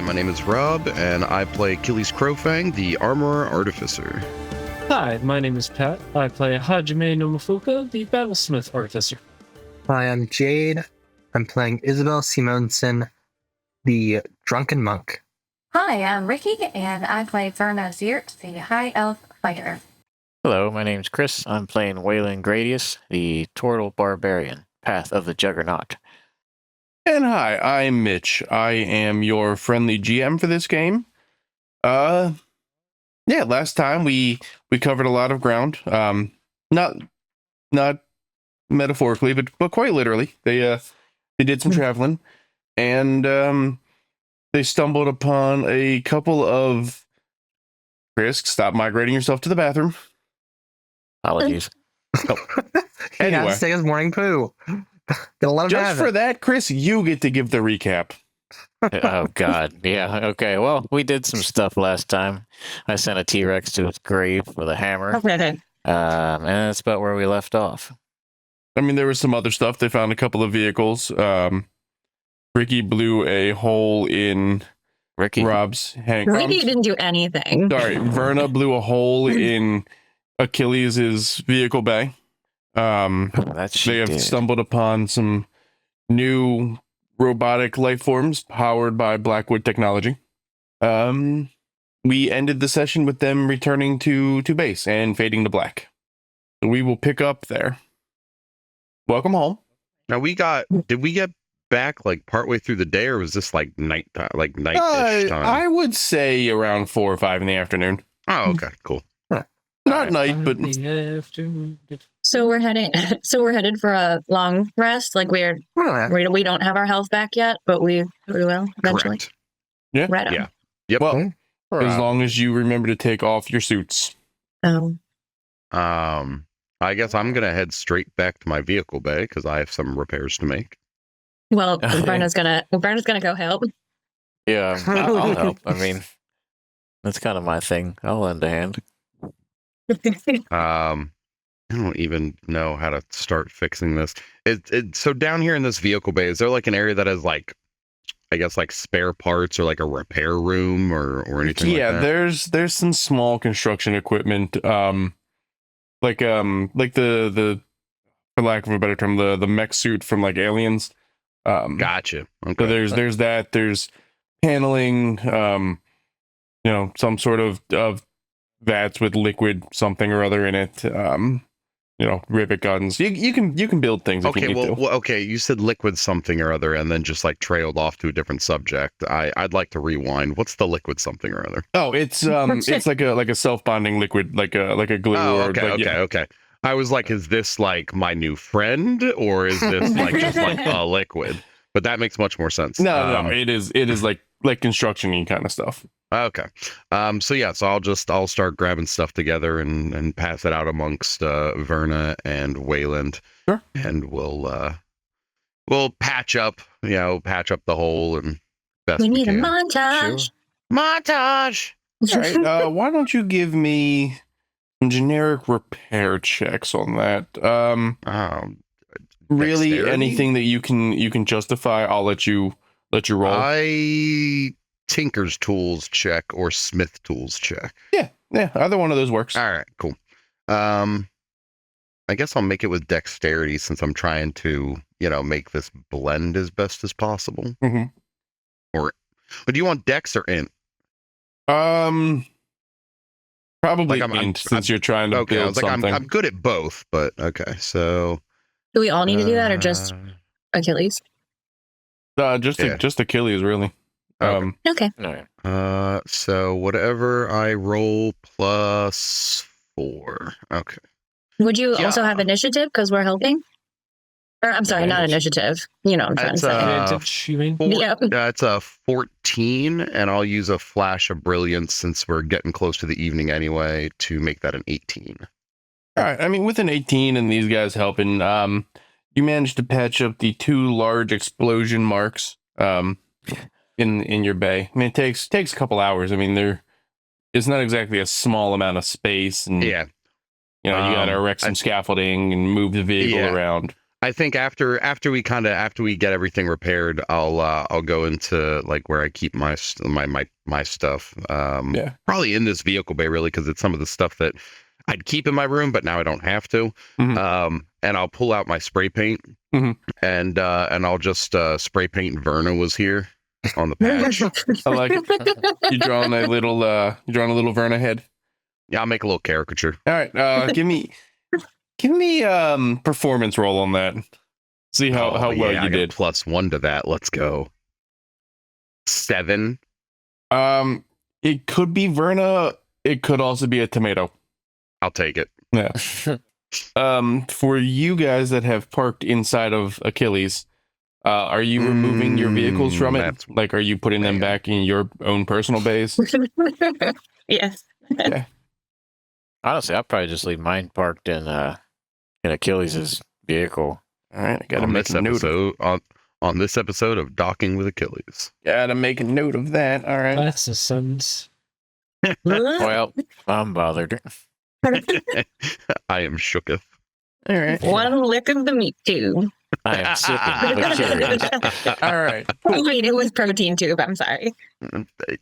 my name is Rob, and I play Achilles Crowfang, the Armorer Artificer. Hi, my name is Pat. I play Hajime no Mafuka, the Battlesmith Artificer. Hi, I'm Jade. I'm playing Isabel Simonson, the Drunken Monk. Hi, I'm Ricky, and I play Verna Ziert, the High Elf Fighter. Hello, my name's Chris. I'm playing Waylon Gradius, the Turtle Barbarian, Path of the Juggernaut. And hi, I'm Mitch. I am your friendly GM for this game. Last time we covered a lot of ground. Not metaphorically, but quite literally. They did some traveling, and they stumbled upon a couple of... Chris, stop migrating yourself to the bathroom. Apologies. Anyway. Has to take his morning poo. Get a lot of just for that, Chris, you get to give the recap. Oh, God. Yeah, okay. Well, we did some stuff last time. I sent a T-Rex to its grave with a hammer. Okay. And that's about where we left off. I mean, there was some other stuff. They found a couple of vehicles. Ricky blew a hole in Rob's hang. Ricky didn't do anything. Sorry, Verna blew a hole in Achilles' vehicle bay. They have stumbled upon some new robotic life forms powered by Blackwood technology. We ended the session with them returning to base and fading to black. We will pick up there. Welcome home. Now did we get back like partway through the day, or was this like night time, like night-ish time? I would say around 4 or 5 in the afternoon. Oh, okay, cool. Not night, but So we're headed for a long rest. Like we don't have our health back yet, but we will eventually. Correct. Yeah. Right on. Yeah. Yep. Well, as long as you remember to take off your suits. Oh. I guess I'm gonna head straight back to my vehicle bay because I have some repairs to make. Well, Brenna's gonna go help. Yeah, I'll help. I mean, that's kind of my thing. I'll lend a hand. I don't even know how to start fixing this. So down here in this vehicle bay, is there like an area that has like, I guess like spare parts or like a repair room or anything like that? Yeah, there's some small construction equipment. Like the for lack of a better term, the mech suit from like Aliens. Gotcha. Okay. So there's that. There's paneling. Some sort of vats with liquid something or other in it. Rivet guns. You can build things. Okay, if you need to. Okay. You said liquid something or other, and then just like trailed off to a different subject. I'd like to rewind. What's the liquid something or other? Oh, it's like a self bonding liquid, like a glue. Oh, okay. I was like, is this like my new friend, or is this like just like a liquid? But that makes much more sense. No, it is like construction-y kind of stuff. Okay. So I'll start grabbing stuff together and pass it out amongst Verna and Wayland. Sure. And we'll patch up the hole and best We need can. a montage. Sure. Montage. All right. Why don't you give me some generic repair checks on that? Really, Dexterity? anything that you can justify, I'll let you roll. Tinker's tools check or Smith tools check. Yeah, either one of those works. All right, cool. I guess I'll make it with dexterity since I'm trying to, make this blend as best as possible. Mm-hmm. But do you want dex or int? Probably Like int, since you're trying to build I was like, something. I'm good at both, but okay. So Do we all need to do that, or just Achilles? Just Achilles, really. Okay. Okay. All right. So whatever I roll plus 4. Okay. Would you Yeah. also have initiative because we're helping? Or I'm sorry, not initiative. You know what I'm trying to say. Advantage, you mean? Yep. It's a 14, and I'll use a flash of brilliance since we're getting close to the evening anyway to make that an 18. All right. I mean, with an 18 and these guys helping, you managed to patch up the 2 large explosion marks in your bay. I mean, it takes a couple hours. I mean, it's not exactly a small amount of space, and Yeah. you gotta erect some scaffolding and move the vehicle around. I think after we get everything repaired, I'll go into like where I keep my stuff. Yeah. Probably in this vehicle bay, really, because it's some of the stuff that I'd keep in my room, but now I don't have to. Mhm. And I'll pull out my spray paint, Mhm. and I'll just spray paint Verna was here on the patch. I like it. You drawing a little Verna head. Yeah, I'll make a little caricature. All right. Give me performance roll on that. See how well I you got did. +1 to that. Let's go. 7. It could be Verna. It could also be a tomato. I'll take it. Yeah. For you guys that have parked inside of Achilles, are you removing your vehicles from it? Like, are you putting them back in your own personal base? Yes. Yeah. Honestly, I'll probably just leave mine parked in Achilles' vehicle. All right, I gotta On make this a note. on this episode of Docking with Achilles. Gotta make a note of that. All right. That's a sentence. Well, I'm bothered. I am shooketh. All right. One lick of the meat tube. I am sipping but curious. All right. Wait, it was protein tube. I'm sorry.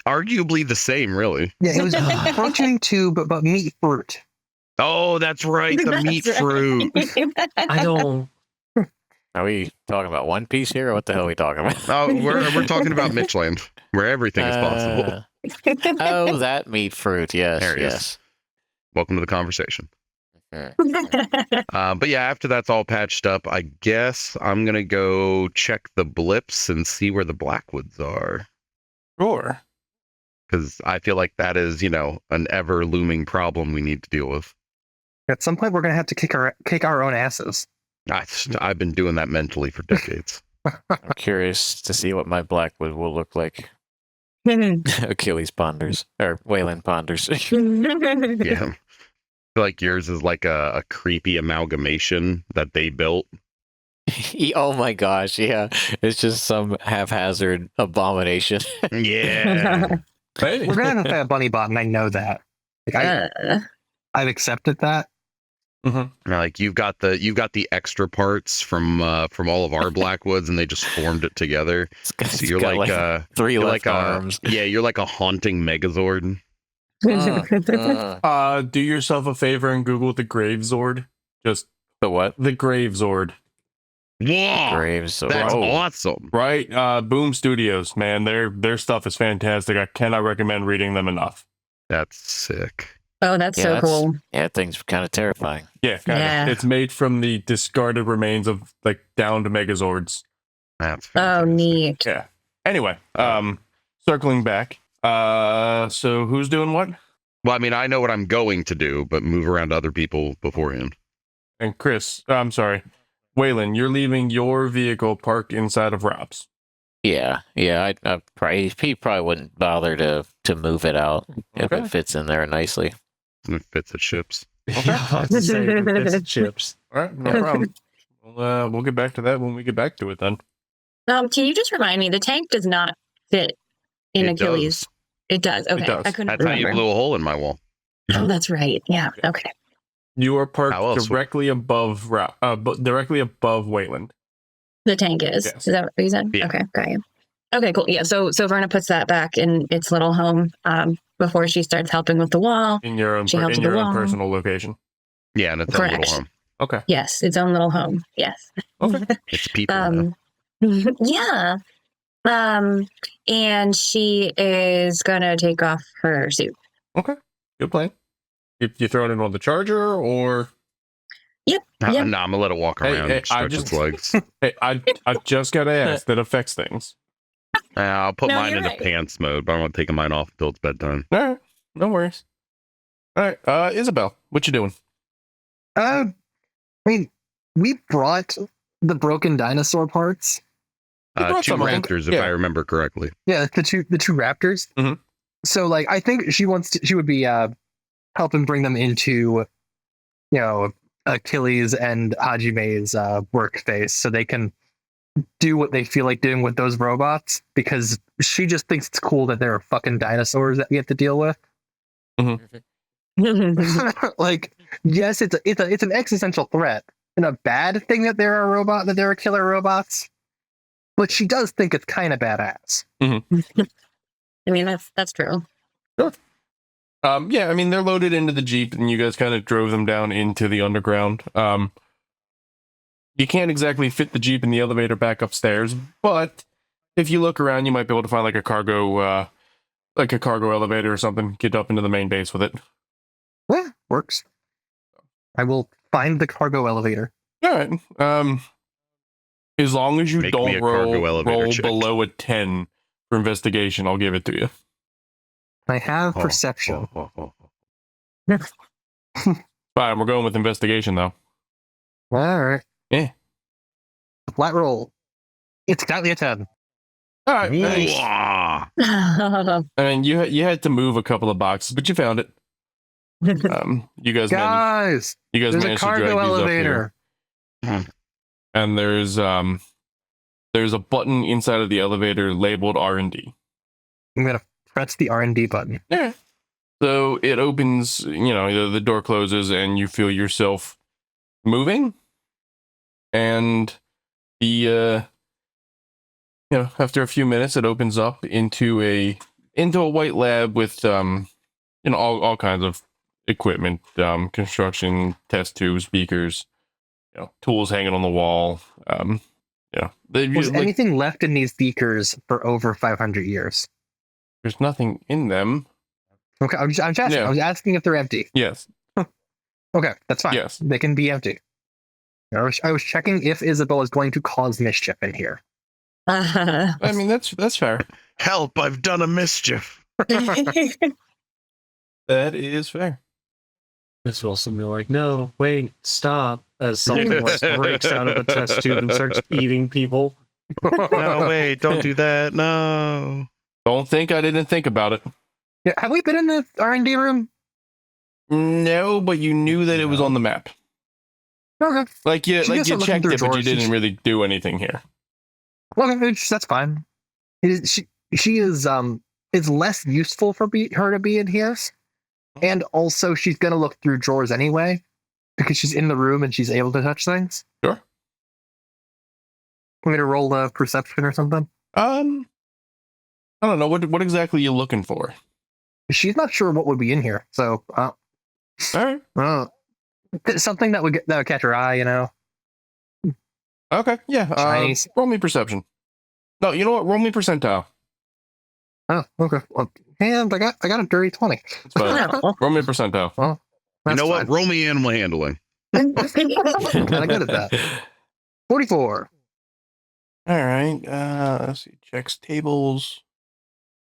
Arguably the same, really. Yeah, it was protein tube, but meat fruit. Oh, that's right, the meat That's fruit. I don't. Are we talking about One Piece here, or what the hell are we talking about? Oh, we're talking about Mitchland, where everything is possible. Oh, that meat fruit. Yes, There it is. yes. Welcome to the conversation. Okay. But yeah, after that's all patched up, I guess I'm gonna go check the blips and see where the Blackwoods are, Sure. because I feel like that is, an ever looming problem we need to deal with. At some point, we're gonna have to kick our own asses. I've been doing that mentally for decades. I'm curious to see what my Blackwood will look like. Achilles ponders, or Wayland ponders. Yeah. I feel like yours is like a creepy amalgamation that they built. Oh my gosh, yeah. It's just some haphazard abomination. Yeah. Hey. We're gonna have to have a bunny bot, and I know that. Like, I've accepted that. Like you've got the extra parts from all of our Blackwoods, and they just formed it together. So you're like 3 you're left like arms. you're like a haunting Megazord. Do yourself a favor and Google the Gravesord. Just The what? the Gravesord. Yeah, Graves. that's Oh. awesome. Right. Boom Studios, man. Their stuff is fantastic. I cannot recommend reading them enough. That's sick. Oh, that's Yeah, so that's- cool. Yeah, that thing's kind of terrifying. Yeah, kind Yeah. of. It's made from the discarded remains of like downed Megazords. That's Oh, fantastic. neat. Yeah. Anyway, circling back. So who's doing what? Well, I mean, I know what I'm going to do, but move around other people beforehand. And Chris, I'm sorry, Waylon, you're leaving your vehicle parked inside of Rob's. Yeah. I probably he probably wouldn't bother to move it out if Okay. it fits in there nicely. And it fits at ships. Yeah, I was to say, it's chips. All right, no problem. We'll get back to that when we get back to it then. Can you just remind me? The tank does not fit in It Achilles. does. It does. Okay, does. I couldn't That's how you remember. blew a hole in my wall. Oh, that's right. Yeah. Okay. You are How parked else would- directly above directly above Wayland. The tank is. Yes. Is that what you said? Yeah. Okay, got you. Okay, cool. Yeah. So Verna puts that back in its little home before she starts helping with the wall. In your own She helps in with your the own wall. personal location. Yeah, and it's a Correct. little home. Okay. Yes, its own little home. Yes. Okay. It's people. now. Yeah. And she is gonna take off her suit. Okay. Good plan. You throwing it on the charger or Yeah. No, I'm gonna let it walk Hey, around, hey, I stretch just- its legs. hey, I just gotta ask that affects things. I'll put No, mine you're into right. pants mode, but I'm gonna take mine off until it's bedtime. All right. No worries. All right. Isabel, what you doing? I mean, we brought the broken dinosaur parts. You brought 2 some around. raptors, if Yeah. I remember correctly. Yeah, the two raptors. Mhm. So, like, I think she would be helping bring them into, Achilles and Hajime's workspace, so they can do what they feel like doing with those robots. Because she just thinks it's cool that there are fucking dinosaurs that we have to deal with. Like, yes, it's an existential threat, isn't a bad thing that there are killer robots, but she does think it's kind of badass. I mean, that's true. Sure. Yeah, I mean, they're loaded into the Jeep, and you guys kind of drove them down into the underground. You can't exactly fit the Jeep in the elevator back upstairs, but if you look around, you might be able to find like a cargo elevator or something. Get up into the main base with it. Yeah, works. I will find the cargo elevator. All right. As long as you Make me don't a cargo roll elevator check. below a 10 for investigation, I'll give it to you. I have perception. Fine, we're going with investigation though. All right. Yeah. Flat roll. It's exactly a 10. All right. Thanks. Wah. I mean, you had to move a couple of boxes, but you found it. You guys Guys, there's a managed to drag cargo these up elevator. here. And there's a button inside of the elevator labeled R&D. I'm gonna press the R&D button. Yeah. So it opens, the door closes and you feel yourself moving. And after a few minutes, it opens up into a white lab with, all kinds of equipment, construction, test tubes, beakers, tools hanging on the wall. Was anything left in these beakers for over 500 years? There's nothing in them. Okay, I'm just asking. Yeah. I was asking if they're empty. Yes. Okay, that's fine. Yes. They can be empty. I was checking if Isabel is going to cause mischief in here. I mean, that's fair. Help! I've done a mischief. That is fair. Miss Wilson be like, no, wait, stop. As something like breaks out of a test tube and starts eating people. No, wait, don't do that. No. Don't think I didn't think about it. Yeah, have we been in the R&D room? No, but you knew that it was on the map. Okay. Like you She just looking checked through it, but you drawers. didn't really do anything here. Well, that's fine. She is less useful for her to be in here, and also she's gonna look through drawers anyway because she's in the room and she's able to touch things. Sure. Want me to roll a perception or something? I don't know what exactly are you looking for. She's not sure what would be in here, so All right. something that would catch her eye, Okay. Yeah. Chinese. Roll me perception. No, you know what? Roll me percentile. Oh, okay. Well, and I got a dirty 20. It's fine. Roll me percentile. Well, You know what? fine. Roll me animal handling. I'm kind of good at that. 44. All right. Let's see. Checks tables.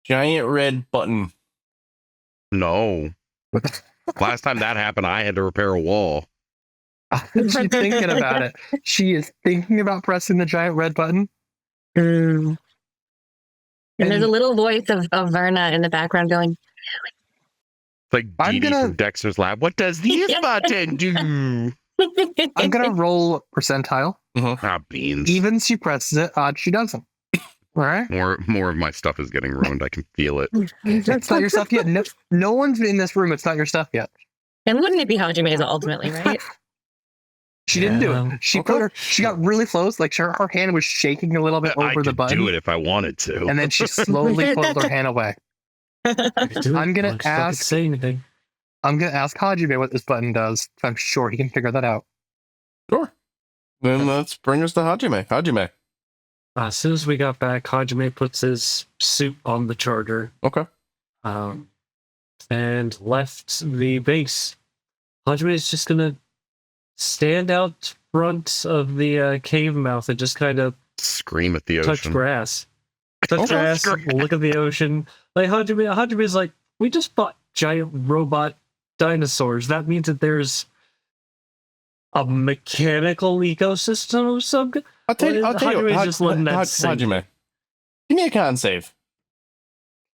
Giant red button. No. Last time that happened, I had to repair a wall. She's thinking about it. She is thinking about pressing the giant red button. And there's a little voice of Verna in the background going, It's like I'm Dee Dee gonna- from Dexter's Lab. What does this button do? I'm gonna roll percentile. Ah, beans. Even she presses it, odd she doesn't. All right. More of my stuff is getting ruined. I can feel it. It's not your stuff yet. No one's in this room. It's not your stuff yet. And wouldn't it be Hajime's ultimately, right? She didn't do Yeah. it. She got really close. Like her hand was shaking a little bit I over the could button. do it if I wanted to. And then she slowly pulled her hand away. I'm gonna ask- Say anything. I'm gonna ask Hajime what this button does. I'm sure he can figure that out. Sure. Then let's bring us to Hajime. Hajime. As soon as we got back, Hajime puts his suit on the charger Okay. and left the base. Hajime is just gonna stand out front of the cave mouth and just kind of Scream at the touch ocean. grass. Touch Oh, grass, grass. look at the ocean. Like Hajime's like, we just bought giant robot dinosaurs. That means that there's a mechanical ecosystem of some. I'll tell you. Hajime's just letting that sink. Hajime. Give me a con save.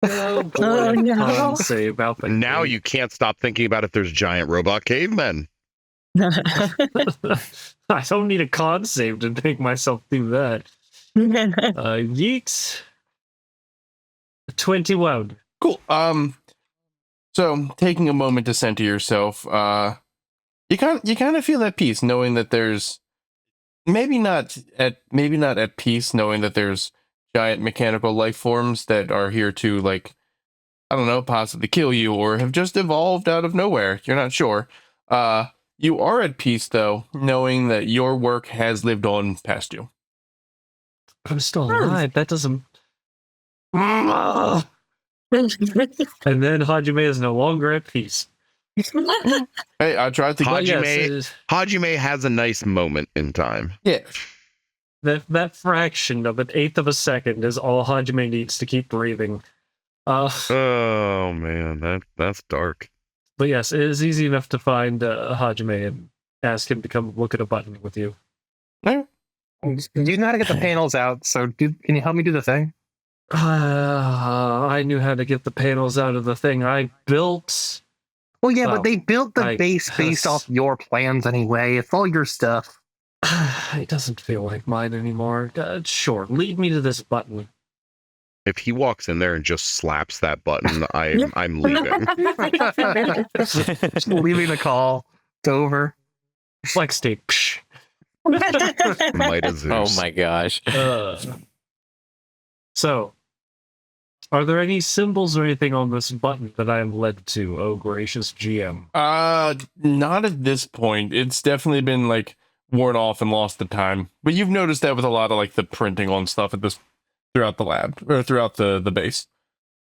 Oh, boy. Oh, no. Can't say about the Now game. you can't stop thinking about if there's giant robot cavemen. I don't need a con save to make myself do that. Yeeks. 21. Cool. So taking a moment to center yourself, you kind of feel at peace knowing that there's maybe not at peace, knowing that there's giant mechanical life forms that are here to, like, I don't know, possibly kill you or have just evolved out of nowhere. You're not sure. You are at peace, though, knowing that your work has lived on past you. I'm still alive. That doesn't. And then Hajime is no longer at peace. Hey, I tried to But Hajime, yes, Hajime has a nice moment in time. Yeah. that fraction of an eighth of a second is all Hajime needs to keep breathing. Oh man, that's dark. But yes, it is easy enough to find Hajime and ask him to come look at a button with you. You know how to get the panels out, so can you help me do the thing? I knew how to get the panels out of the thing I built. Well, yeah, Well, but they built the I base based guess. off your plans anyway. It's all your stuff. It doesn't feel like mine anymore. Sure, lead me to this button. If he walks in there and just slaps that button, I'm leaving. Just leaving the call. It's over. Flex state. Psh. Might as Oh my gosh. So, are there any symbols or anything on this button that I am led to? Oh, gracious GM. Not at this point. It's definitely been, like, worn off and lost to time. But you've noticed that with a lot of, like, the printing on stuff throughout the lab or throughout the base.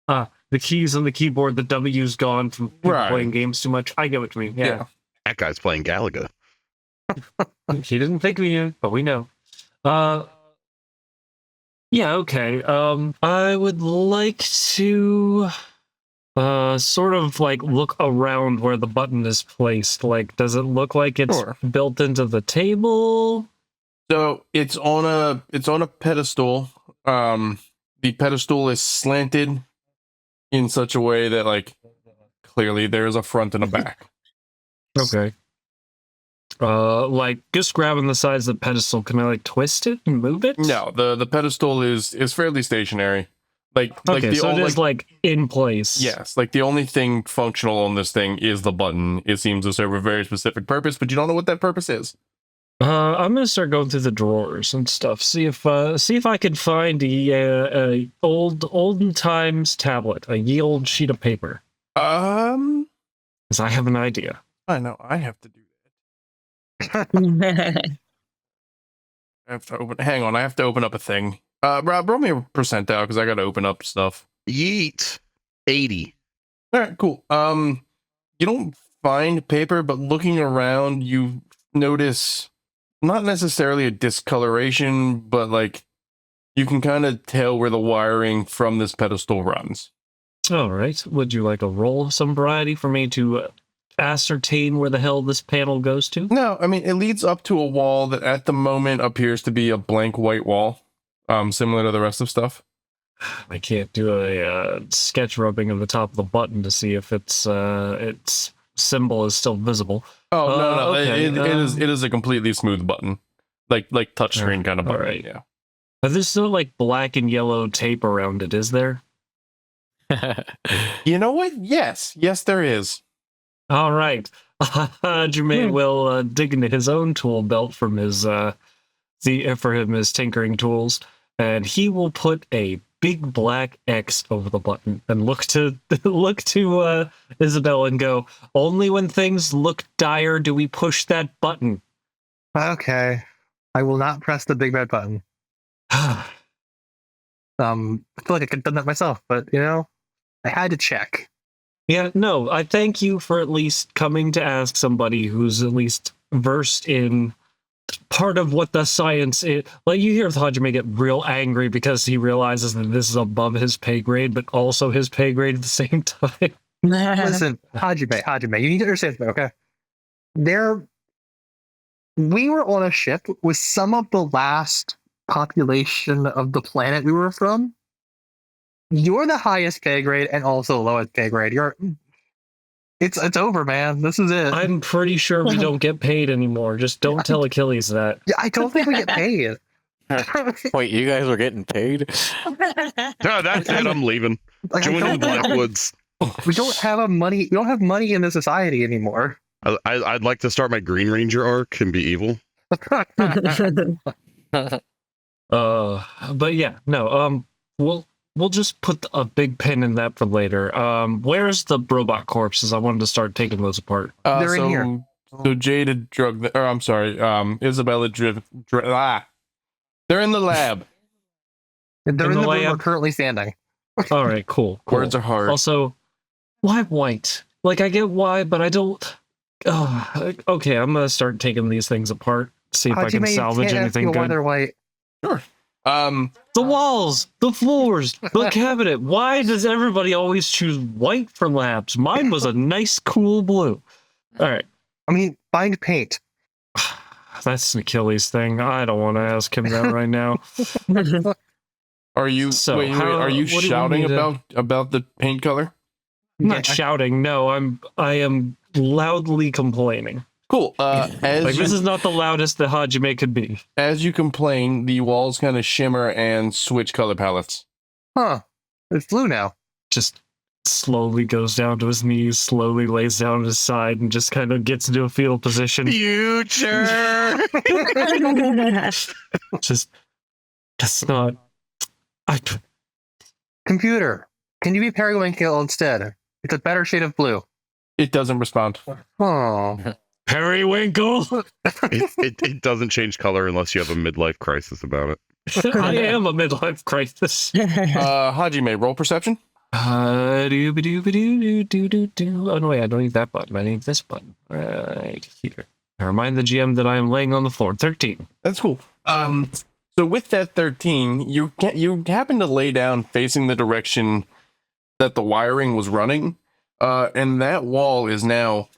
The keys on the keyboard, the W's gone from people Right. playing games too much. I get what you mean. Yeah. That guy's playing Galaga. He didn't think we knew, but we know. Yeah, okay. I would like to sort of like look around where the button is placed. Like, does it look like it's Sure. built into the table? So it's on a pedestal. The pedestal is slanted in such a way that, like, clearly there's a front and a back. Okay. Like just grabbing the sides of the pedestal, can I like twist it and move it? No, the pedestal is fairly stationary. Like Okay, the so only, it is like in place. yes, like the only thing functional on this thing is the button. It seems to serve a very specific purpose, but you don't know what that purpose is. I'm gonna start going through the drawers and stuff. See if I can find a olden times tablet, a ye old sheet of paper. Because I have an idea. I know I have to do that. I have to open. Hang on, I have to open up a thing. Rob, roll me a percentile because I got to open up stuff. Yeet. 80. All right, cool. You don't find paper, but looking around, you notice not necessarily a discoloration, but like you can kind of tell where the wiring from this pedestal runs. All right. Would you like a roll of some variety for me to ascertain where the hell this panel goes to? No, I mean, it leads up to a wall that at the moment appears to be a blank white wall, similar to the rest of stuff. I can't do a sketch rubbing of the top of the button to see if its symbol is still visible. Oh, no. Okay, It is a completely smooth button. Like touchscreen kind of button. alright. Yeah. There's still like black and yellow tape around it, is there? You know what? Yes, there is. All right. Hajime will dig into his own tool belt from his his tinkering tools, and he will put a big black X over the button and look to Isabel and go, "Only when things look dire do we push that button." Okay. I will not press the big red button. I feel like I could have done that myself, but I had to check. Yeah, no, I thank you for at least coming to ask somebody who's at least versed in part of what the science is. Like, you hear Hajime get real angry because he realizes that this is above his pay grade, but also his pay grade at the same time. Listen, Hajime, you need to understand something, okay? We were on a ship with some of the last population of the planet we were from. You're the highest pay grade and also the lowest pay grade. It's over, man. This is it. I'm pretty sure we don't get paid anymore. Just don't tell Achilles that. Yeah, I don't think we get paid. Wait, you guys were getting paid? No, that's it. I'm leaving. Like, Join the Blackwoods. we don't have money. We don't have money in this society anymore. I'd like to start my Green Ranger arc and be evil. But yeah, no. We'll just put a big pin in that for later. Where's the robot corpses? I wanted to start taking those apart. They're in so, here. So Jade had or I'm sorry, Isabella they're in the lab. They're In in the the room lab? we're currently standing. All right, cool. Words are hard. Also, why white? Like, I get why, but I don't. Okay, I'm gonna start taking these things apart. See if I can Hajime, salvage can't ask anything you why good. they're white. Sure. The walls, the floors, the cabinet. Why does everybody always choose white for labs? Mine was a nice, cool blue. All right. I mean, find paint. That's an Achilles thing. I don't want to ask him that right now. Are you So, wait, are you what do you shouting want me to- about the paint color? I'm not shouting. No, I am loudly complaining. Cool. Like, this is not the loudest that Hajime could be. As you complain, the walls kind of shimmer and switch color palettes. Huh. It's blue now. Just slowly goes down to his knees, slowly lays down on his side, and just kind of gets into a fetal position. Future. Just, that's not. Computer, can you be periwinkle instead? It's a better shade of blue. It doesn't respond. Oh. Periwinkle. It doesn't change color unless you have a midlife crisis about it. I am a midlife crisis. Hajime, roll perception. Doo-ba-doo-ba-doo-doo-doo-doo. Oh no, wait, I don't need that button. I need this button right here. I remind the GM that I am laying on the floor. 13. That's cool. So with that 13, you happen to lay down facing the direction that the wiring was running, and that wall is now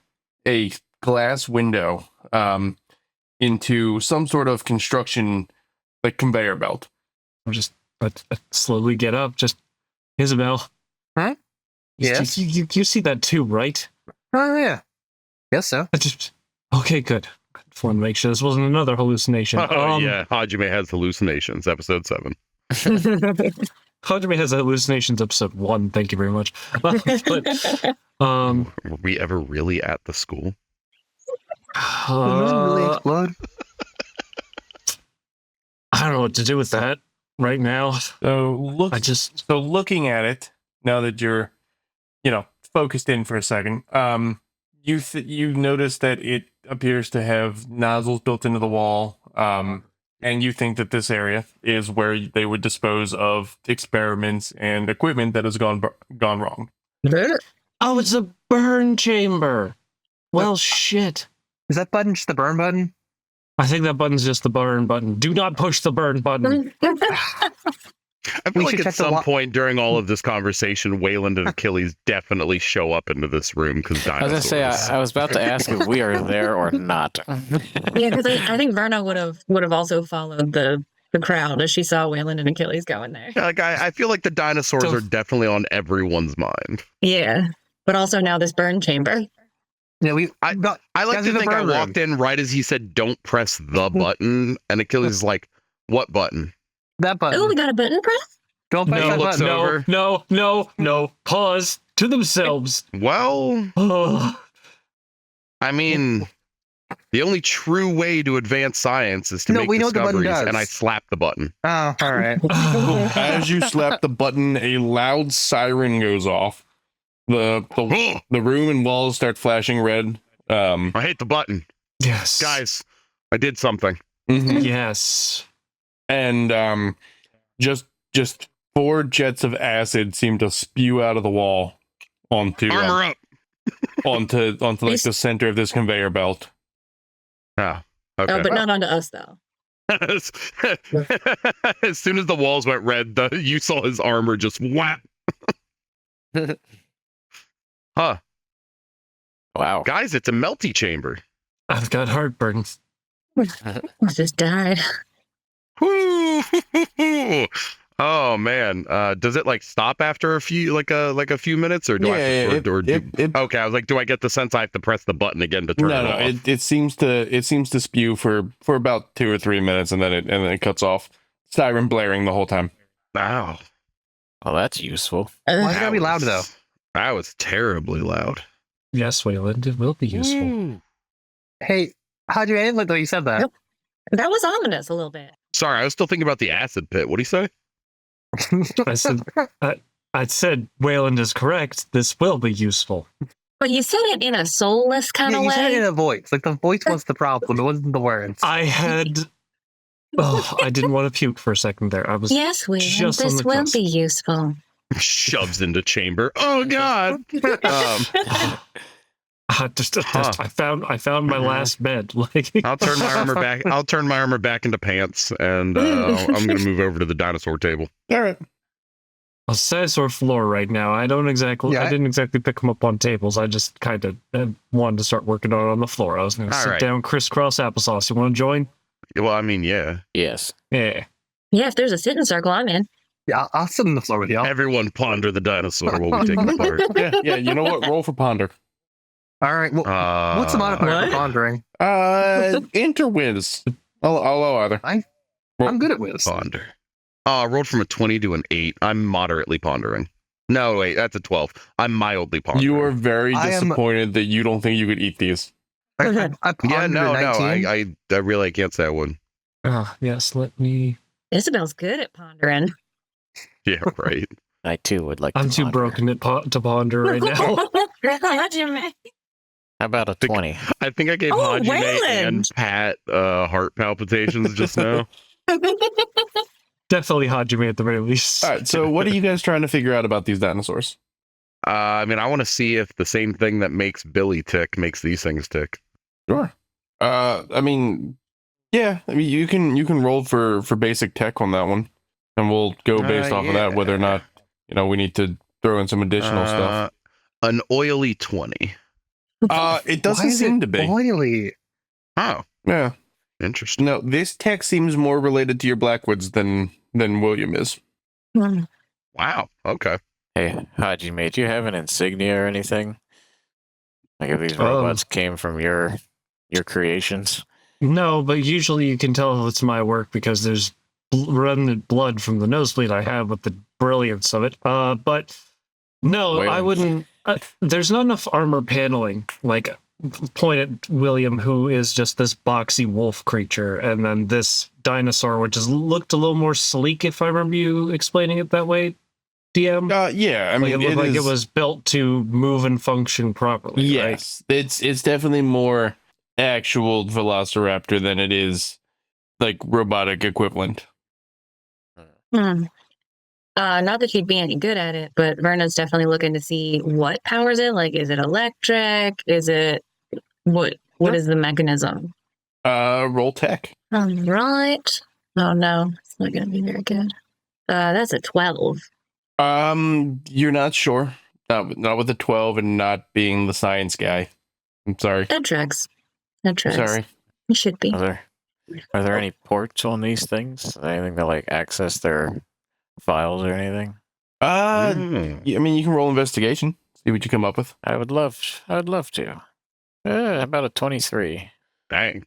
a glass window into some sort of construction, like conveyor belt. I'll just I slowly get up. Just Isabel. Huh? Yes. You see that too, right? Oh, yeah. Guess so. Okay, good. Just want to make sure this wasn't another hallucination. Oh, yeah. Hajime has hallucinations, episode 7. Hajime has hallucinations, episode 1. Thank you very much. But, Were we ever really at the school? Did it really explode? I don't know what to do with that right now. So looking at it now that you're, focused in for a second, you notice that it appears to have nozzles built into the wall, and you think that this area is where they would dispose of experiments and equipment that has gone wrong. Oh, it's a burn chamber. Well, shit. Is that button just the burn button? I think that button's just the burn button. Do not push the burn button. I feel like at some point during all of this conversation, Wayland and Achilles definitely show up into this room because I was gonna say I was about to ask if we are there or not. Yeah, because I think Verna would have also followed the crowd as she saw Wayland and Achilles going there. Yeah, like I feel like the dinosaurs are definitely on everyone's mind. Yeah, but also now this burn chamber. Yeah, I like to think I walked in right as he said, "Don't press the button," and Achilles is like, "What button?" That button. Oh, we got a button press? Don't press that looks button. over. No. Pause to themselves. Well, Oh. I mean, the only true way to advance science is to make we know what the button discoveries, does. and I slap the button. Oh, all right. As you slap the button, a loud siren goes off. The room and walls start flashing red. I hate the button, Yes. guys. I did something. Mhm. Yes. And just 4 jets of acid seem to spew out of the wall onto Armor up. onto like the center of this conveyor belt. Oh, okay. Oh, but not onto us though. As soon as the walls went red, you saw his armor just whap. Huh. Wow. Guys, it's a melty chamber. I've got heartburn. We just died. Woo! Oh man, does it like stop after a few a few minutes, or do okay? I was like, do I get the sense I have to press the button again to turn it off? It seems to spew for about 2 or 3 minutes, and then it cuts off. Siren blaring the whole time. Wow. Well, that's useful. Why gotta be loud though? That was terribly loud. Yes, Wayland, it will be useful. Hey, how'd you end like though you said that? Yep. That was ominous a little bit. Sorry, I was still thinking about the acid pit. What do you say? I said Wayland is correct. This will be useful. But you said it in a soulless kind Yeah, of you way. said it in a voice. Like the voice was the problem. It wasn't the words. I had. Oh, I didn't want to puke for a second there. I was Yes, Wayland, just on this the will cusp. be useful. Shoves into chamber. Oh God. I found my last bed. Like I'll turn my armor back. I'll turn my armor back into pants, and I'm gonna move over to the dinosaur table. All right. a dinosaur floor right now. I didn't exactly pick them up on tables. I just kind of wanted to start working on the floor. I was going to sit down, crisscross applesauce. You want to join? Well, I mean, yeah. Yes. Yeah. Yeah, if there's a sitting circle, I'm in. Yeah, I'll sit on the floor with y'all. Everyone ponder the dinosaur while we take it apart. Yeah. You know what? Roll for ponder. All right. Well, what's the modifier for pondering? Interwiz. I'll allow either. I'm good at whiz. Ponder. I rolled from a 20 to an 8. I'm moderately pondering. No, wait, that's a 12. I'm mildly pondering. You are very I am- disappointed that you don't think you could eat these. I pondered Yeah, no, a 19. I really can't say I would. Yes, let me... Isabel's good at pondering. Yeah, right. I too would like I'm to too ponder. broken to ponder right now. Hajime. How about a 20? I think I gave Oh, Hajime Wayland! and Pat heart palpitations just now. Definitely Hajime at the very least. All right. So what are you guys trying to figure out about these dinosaurs? I mean, I want to see if the same thing that makes Billy tick makes these things tick. Sure. I mean, yeah. I mean, you can roll for basic tech on that one, and we'll go based off of that whether or not we need to throw in some additional stuff. An oily 20. It doesn't seem to be. Oily. Oh, Yeah. interesting. No, this tech seems more related to your Blackwoods than William is. Wow. Okay. Hey, Hajime, do you have an insignia or anything? Like if these robots came from your creations? No, but usually you can tell it's my work because there's remnant blood from the nosebleed I have with the brilliance of it. But no, Wait. I wouldn't. There's not enough armor paneling. Like, point at William, who is just this boxy wolf creature, and then this dinosaur, which looked a little more sleek, if I remember you explaining it that way, DM. Yeah. I mean, it looked like it was built to move and function properly. Yes, it's definitely more actual Velociraptor than it is like robotic equivalent. Not that she'd be any good at it, but Verna's definitely looking to see what powers it. Like, is it electric? Is it what is the mechanism? Roll tech. Right. Oh no, it's not gonna be very good. That's a 12. You're not sure. Not with the 12 and not being the science guy. I'm sorry. That tracks. Sorry. It should be. Are there any ports on these things? Anything to like access their files or anything? I mean, you can roll investigation. See what you come up with. I would love to. How about a 23? Dang.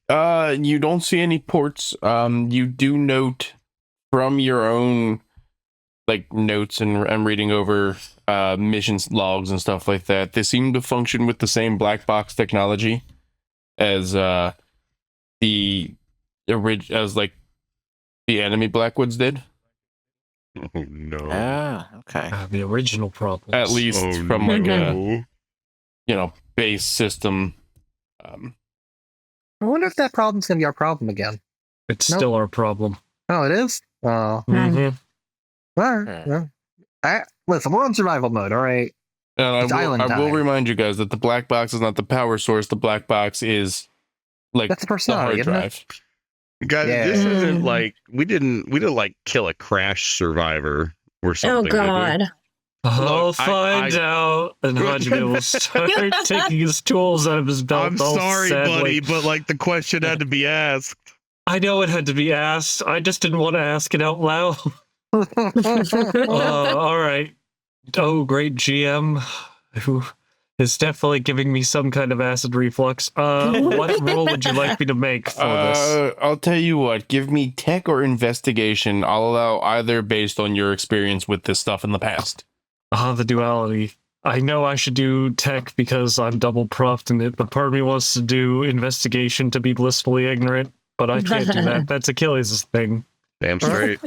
You don't see any ports. You do note from your own like notes and reading over missions logs and stuff like that. They seem to function with the same black box technology as the enemy Blackwoods did. Oh no. Ah, okay. The original problem. At least from like a base system. I wonder if that problem's gonna be our problem again. It's still our problem. Oh, it is. Oh, Mm-hmm. all right. Yeah. Listen, we're on survival mode. All right. And It's I island will time. remind you guys that the black box is not the power source. The black box is like That's a the personality, hard isn't it? drive. Guys, Yeah. this isn't like we didn't like kill a crash survivor or Oh something. did we? God. I'll Look, find out. And Hajime will start taking his tools out of his belt. I'm all sorry, sadly. buddy, but like the question had to be asked. I know it had to be asked. I just didn't want to ask it out loud. All right. Oh, great GM, who is definitely giving me some kind of acid reflux. What roll would you like me to make for this? I'll tell you what. Give me tech or investigation. I'll allow either based on your experience with this stuff in the past. The duality. I know I should do tech because I'm double propped in it, but part of me wants to do investigation to be blissfully ignorant. but I can't do that. That's Achilles' thing. Damn straight.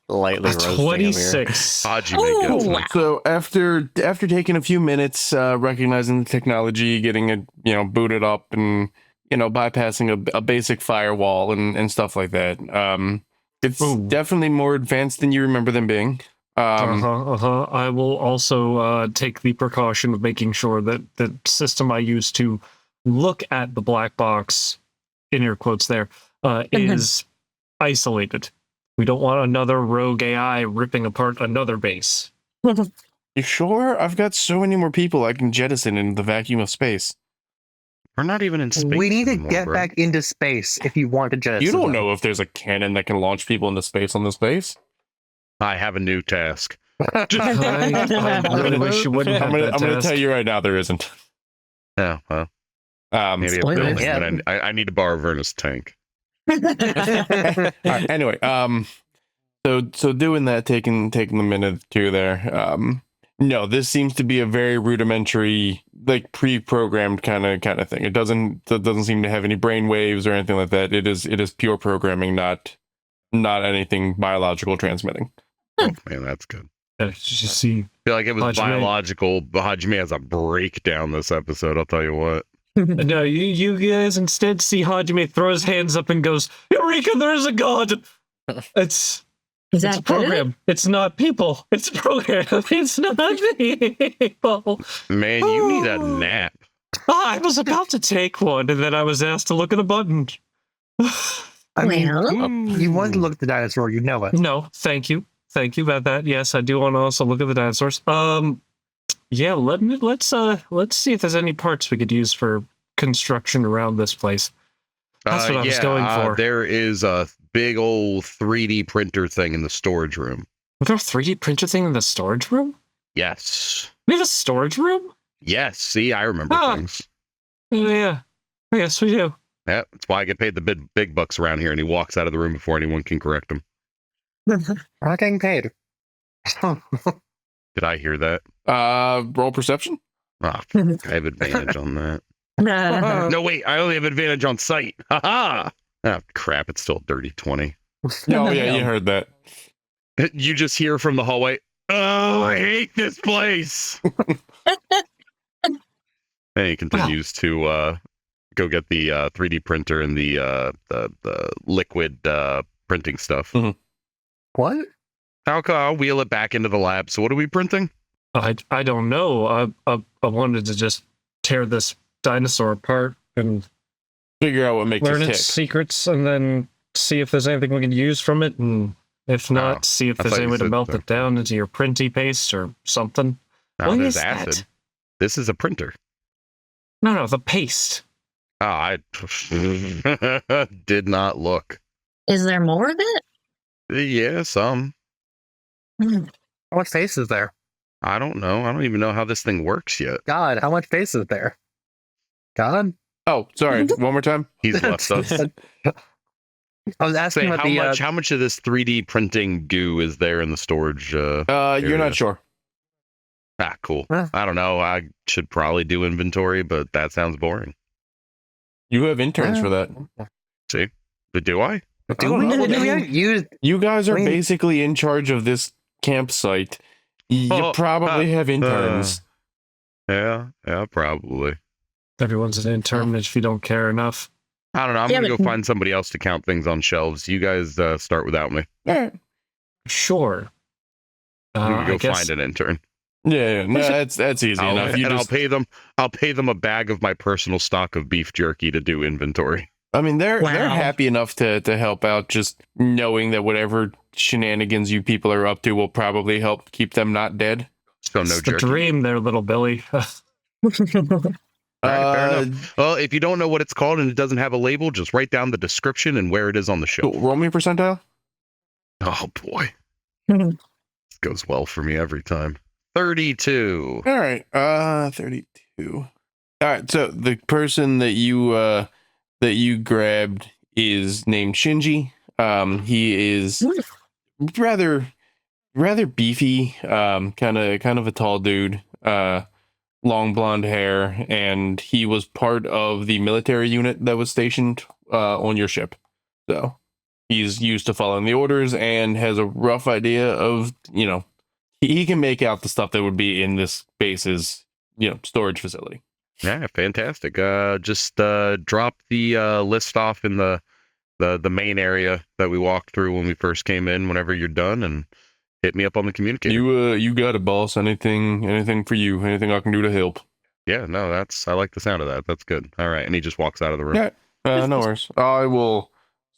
Lightly roasting him here. 26. Hajime gets me. So after taking a few minutes, recognizing the technology, getting it booted up, and bypassing a basic firewall and stuff like that, it's definitely more advanced than you remember them being. I will also take the precaution of making sure that the system I use to look at the black box, in air quotes there, is isolated. We don't want another rogue AI ripping apart another base. You sure? I've got so many more people I can jettison into the vacuum of space. We're not even in space. We need to anymore, get bro. back into space if you want to jettison. You don't them. know if there's a cannon that can launch people into space on this base. I have a new task. I really wish you wouldn't have I'm that gonna task. tell you right now, there isn't. Yeah, well, maybe a Spoilers. building, Yeah. but I need to borrow Vernus' tank. All right, anyway, so doing that, taking the minute or two there. No, this seems to be a very rudimentary, like pre-programmed kind of thing. It doesn't seem to have any brain waves or anything like that. It is pure programming, not anything biological transmitting. Oh man, that's good. You see, I feel like it was Hajime. biological, but Hajime has a breakdown this episode. I'll tell you what. no, you guys instead see Hajime throw his hands up and goes, "Eureka! There's a god." Is It's a that good? program. It's not people. It's a program. It's not people. Man, you need a nap. I was about to take one, and then I was asked to look at a button. I mean, Well, you want to look at the dinosaur, you know it. No, thank you about that. Yes, I do want to also look at the dinosaurs. Yeah, let's see if there's any parts we could use for construction around this place. That's what I was going for. There is a big old 3D printer thing in the storage room. Was there a 3D printer thing in the storage room? Yes. We have a storage room? Yes. See, I remember Ah. things. Yeah. Yes, we do. Yeah, that's why I get paid the big bucks around here, and he walks out of the room before anyone can correct him. We're not getting paid. Did I hear that? Roll perception. Ah, I have advantage on that. No, wait, I only have advantage on sight. Ha-ha! Oh, crap, it's still a dirty 20. Oh yeah, you heard that. You just hear from the hallway, "Oh, I hate this place." And he continues to go get the 3D printer and the liquid printing stuff. Mhm. What? I'll wheel it back into the lab. So what are we printing? I don't know. I wanted to just tear this dinosaur apart and Figure out what makes learn it its tick. secrets, and then see if there's anything we can use from it, and if not, Oh, see if I there's thought any you way to said melt so. it down into your printy paste or something. Oh, What there's is that? acid. This is a printer. No, the paste. Oh, I did not look. Is there more of it? Yeah, some. Hmm. How much face is there? I don't know. I don't even know how this thing works yet. God, how much face is there? God? Oh, sorry. One more time. He's left us. I was asking Say, about the how much of this 3D printing goo is there in the storage? You're Area. not sure. Cool. Huh. I don't know. I should probably do inventory, but that sounds boring. You have interns for that. See? But do I? I do don't we, know. do we haven't used You guys are I mean- basically in charge of this campsite. You Oh, probably have interns. Yeah, probably. Everyone's an intern if you don't care enough. I don't know. I'm Yeah, going to but- go find somebody else to count things on shelves. You guys start without me. Sure. You can I go guess find an intern. Yeah, no, that's easy enough. You And just, I'll pay them a bag of my personal stock of beef jerky to do inventory. I mean, they're Wow. happy enough to help out, just knowing that whatever shenanigans you people are up to will probably help keep them not dead. So no it's the jerky. dream there, little Billy. All right, fair enough. Well, if you don't know what it's called and it doesn't have a label, just write down the description and where it is on the shelf. Cool. Roll me a percentile. Oh boy, this goes well for me every time. 32. All right, 32. All right, so the person that you grabbed is named Shinji. He is rather beefy, kind of a tall dude. long blonde hair, and he was part of the military unit that was stationed on your ship. So he's used to following the orders and has a rough idea of, he can make out the stuff that would be in this base's, storage facility. Yeah, fantastic. Just drop the list off in the main area that we walked through when we first came in. Whenever you're done, and hit me up on the communicator. You got it, boss. Anything for you? Anything I can do to help? Yeah, no, I like the sound of that. That's good. All right, and he just walks out of the room. Yeah, no worries. I will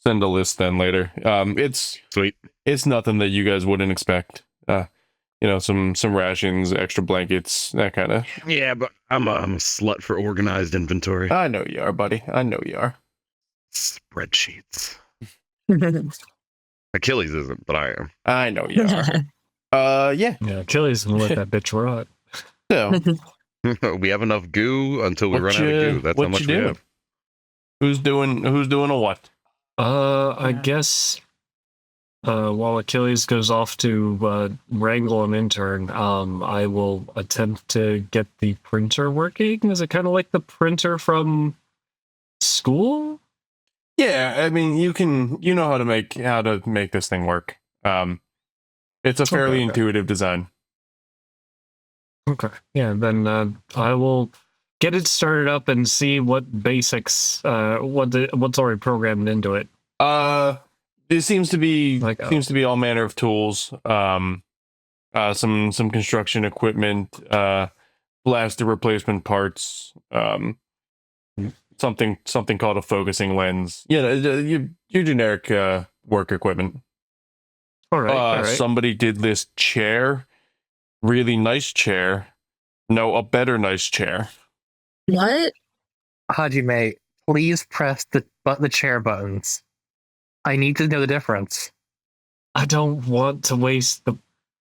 send a list then later. It's Sweet. It's nothing that you guys wouldn't expect. Some rations, extra blankets, that kind of. Yeah, but I'm a slut for organized inventory. I know you are, buddy. I know you are. Spreadsheets. Achilles isn't, but I am. I know you are. Yeah. Yeah, Achilles can let that bitch rot. So We have enough goo until we run out of goo. That's how much we have. Who's doing a what? I guess while Achilles goes off to wrangle an intern, I will attempt to get the printer working. Is it kind of like the printer from school? Yeah, I mean, you know how to make this thing work. It's a fairly intuitive design. Okay. Yeah, then I will get it started up and see what basics, what's already programmed into it. It seems to be Like, all manner of tools. Some construction equipment, blaster replacement parts, something called a focusing lens. Your generic work equipment. all right. Somebody did this chair. Really nice chair. No, a better nice chair. What? Hajime, please press the chair buttons. I need to know the difference. I don't want to waste the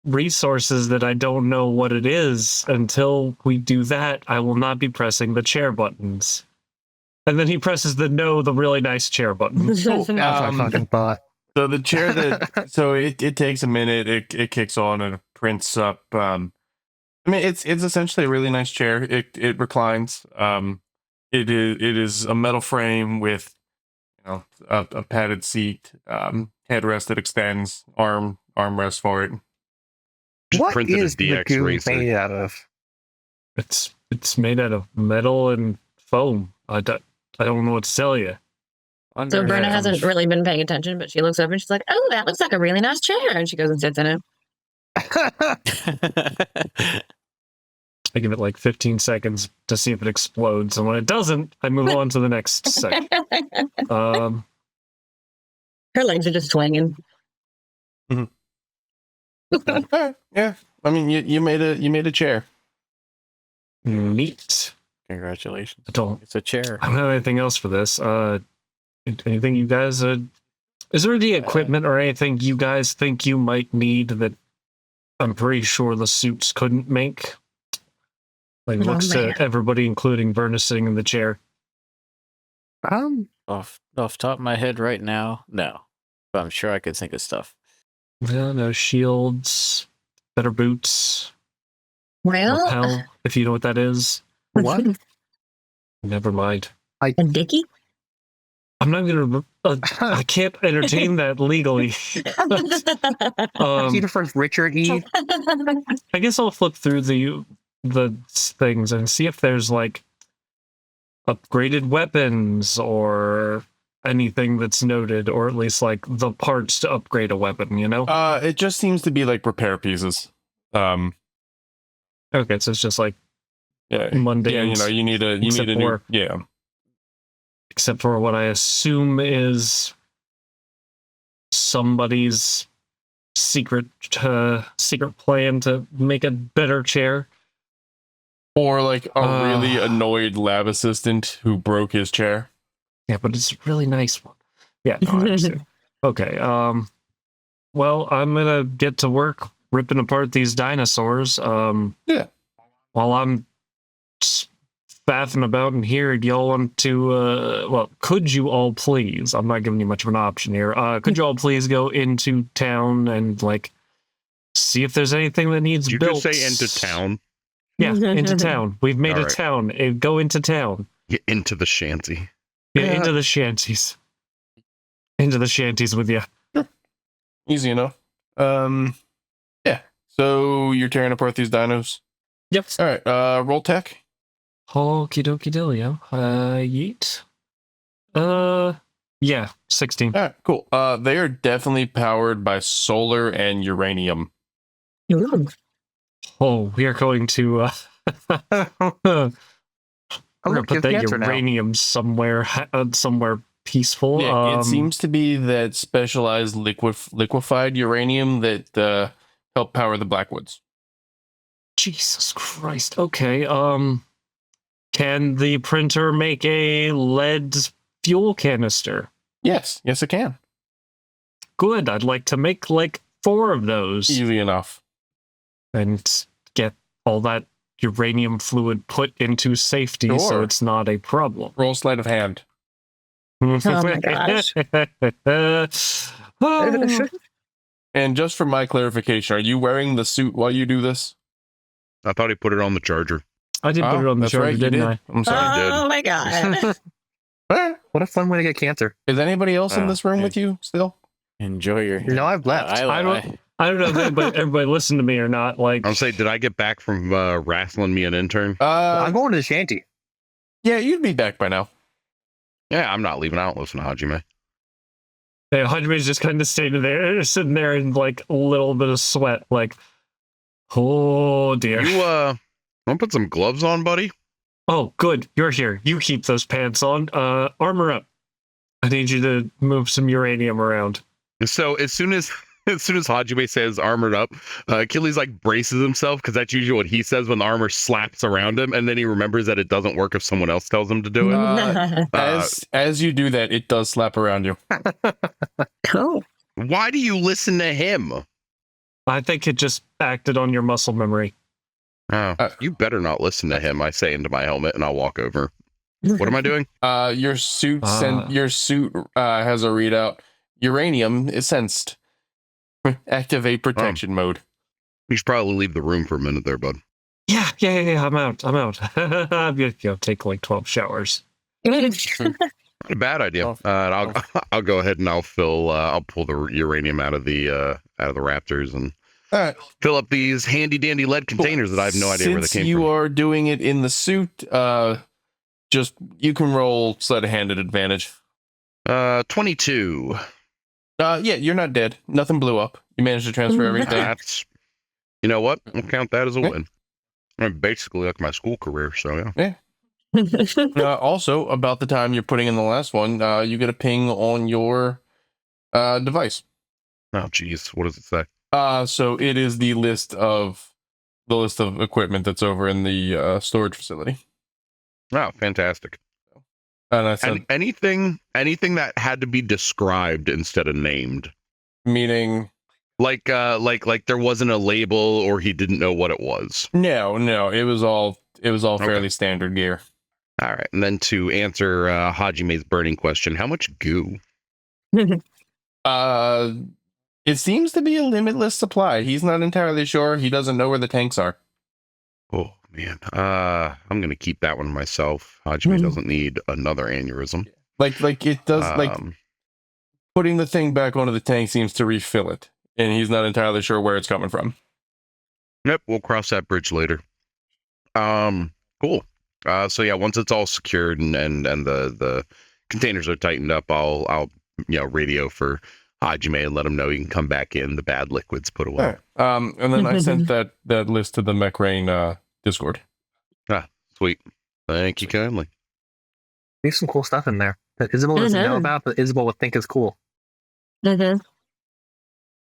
resources that I don't know what it is. Until we do that, I will not be pressing the chair buttons. And then he presses the really nice chair button. That's what I fucking thought. So the chair it takes a minute. It kicks on and it prints up. It's essentially a really nice chair. It reclines. It is a metal frame with a padded seat, headrest that extends, armrest for it. What printed a is the DX goo racer. made out of? It's made out of metal and foam. I don't know what to tell you. So Brenna hasn't really been paying attention, but she looks up and she's like, "Oh, that looks like a really nice chair," and she goes and sits in it. I give it like 15 seconds to see if it explodes, and when it doesn't, I move on to the next section. Her legs are just swinging. Yeah, I mean, you made a chair. Neat. Congratulations. It's a chair. I don't have anything else for this. Anything you guys? Is there any equipment or anything you guys think you might need that I'm pretty sure the suits couldn't make? Like looks to everybody, including Verna, sitting in the chair. Off top of my head right now, no. But I'm sure I could think of stuff. No shields, better boots, Well, lapel, if you know what that is. What? Never mind. a dicky? I'm not gonna. I can't entertain that legally. Peter first, Richard E. I guess I'll flip through the things and see if there's like upgraded weapons or anything that's noted, or at least like the parts to upgrade a weapon. It just seems to be like repair pieces. Okay, so it's just like yeah, mundane. Yeah, you need a new, yeah. Except for what I assume is somebody's secret plan to make a better chair. Or like a really annoyed lab assistant who broke his chair. Yeah, but it's a really nice one. Yeah, no, I understand. Okay, well, I'm gonna get to work ripping apart these dinosaurs. Yeah. While I'm faffing about in here, do y'all want to, could you all please, I'm not giving you much of an option here, could you all please go into town and, like, see if there's anything that needs Did you built? just say into town? Yeah, into town. We've made a Alright. town. Go into town. Get into the shanty. Yeah, into the shanties. Into the shanties with you. Easy enough. Yeah. So you're tearing apart these dinos. Yep. All right. Roll tech. Okie dokie dealio. Yeet. Yeah, 16. All right. Cool. They are definitely powered by solar and uranium. Ooh. Oh, we are going to we're gonna put that cancer now. uranium somewhere peaceful. Yeah, it seems to be that specialized liquefied uranium that help power the Blackwoods. Jesus Christ. Okay. Can the printer make a lead fuel canister? Yes, it can. Good. I'd like to make like 4 of those Easy enough. and get all that uranium fluid put into safety so Sure. it's not a problem. Roll sleight of hand. Oh my gosh. Oh. And just for my clarification, are you wearing the suit while you do this? I thought he put it on the charger. I did put it on the that's charger, right, you didn't did. I? I'm sorry. Oh my god. What a fun way to get cancer. Is anybody else in Oh, this room okay. with you still? Enjoy your. No, I've left. I don't know if everybody listened to me or not. Like, I'll say, did I get back from wrestling me an intern? I'm going to the shanty. Yeah, you'd be back by now. Yeah, I'm not leaving. I don't listen to Hajime. yeah, Hajime's just kind of sitting there in like a little bit of sweat, like, oh dear. You want to put some gloves on, buddy? Oh, good. You're here. You keep those pants on. Armor up. I need you to move some uranium around. So as soon as Hajime says armored up, Achilles like braces himself because that's usually what he says when the armor slaps around him, and then he remembers that it doesn't work if someone else tells him to do it. As you do that, it does slap around you. Cool. Why do you listen to him? I think it just acted on your muscle memory. Oh, you better not listen to him. I say into my helmet, and I'll walk over. What am I doing? Your suit has a readout. Uranium is sensed. Activate protection mode. You should probably leave the room for a minute there, bud. Yeah. I'm out. I'm gonna take like 12 showers. Not a bad idea. Oh. And I'll go ahead and I'll pull the uranium out of the Raptors and All right. fill up these handy dandy lead containers that I have no idea where they came you from. are doing it in the suit, just you can roll sleight of hand at advantage. 22. Yeah, you're not dead. Nothing blew up. You managed to transfer everything. That's, you know what? We'll count that as a Okay. win. I mean, basically like my school career. So yeah. Also, about the time you're putting in the last one, you get a ping on your device. Oh, geez. What does it say? So it is the list of equipment that's over in the storage facility. Oh, fantastic. And I said, And anything that had to be described instead of named. meaning, Like there wasn't a label or he didn't know what it was. no, it was all fairly standard gear. All right. And then to answer Hajime's burning question, how much goo? It seems to be a limitless supply. He's not entirely sure. He doesn't know where the tanks are. Oh, man. I'm going to keep that one myself. Hajime doesn't need another aneurysm. Like it does. Like putting the thing back onto the tank seems to refill it, and he's not entirely sure where it's coming from. Yep. We'll cross that bridge later. Cool. So yeah, once it's all secured and the containers are tightened up, I'll radio for Hajime and let him know he can come back in. The bad liquids put away. All right. And then I sent that list to the MechRain Discord. Sweet. Thank you kindly. There's some cool stuff in there that Isabel doesn't know about, but Isabel would think is cool. All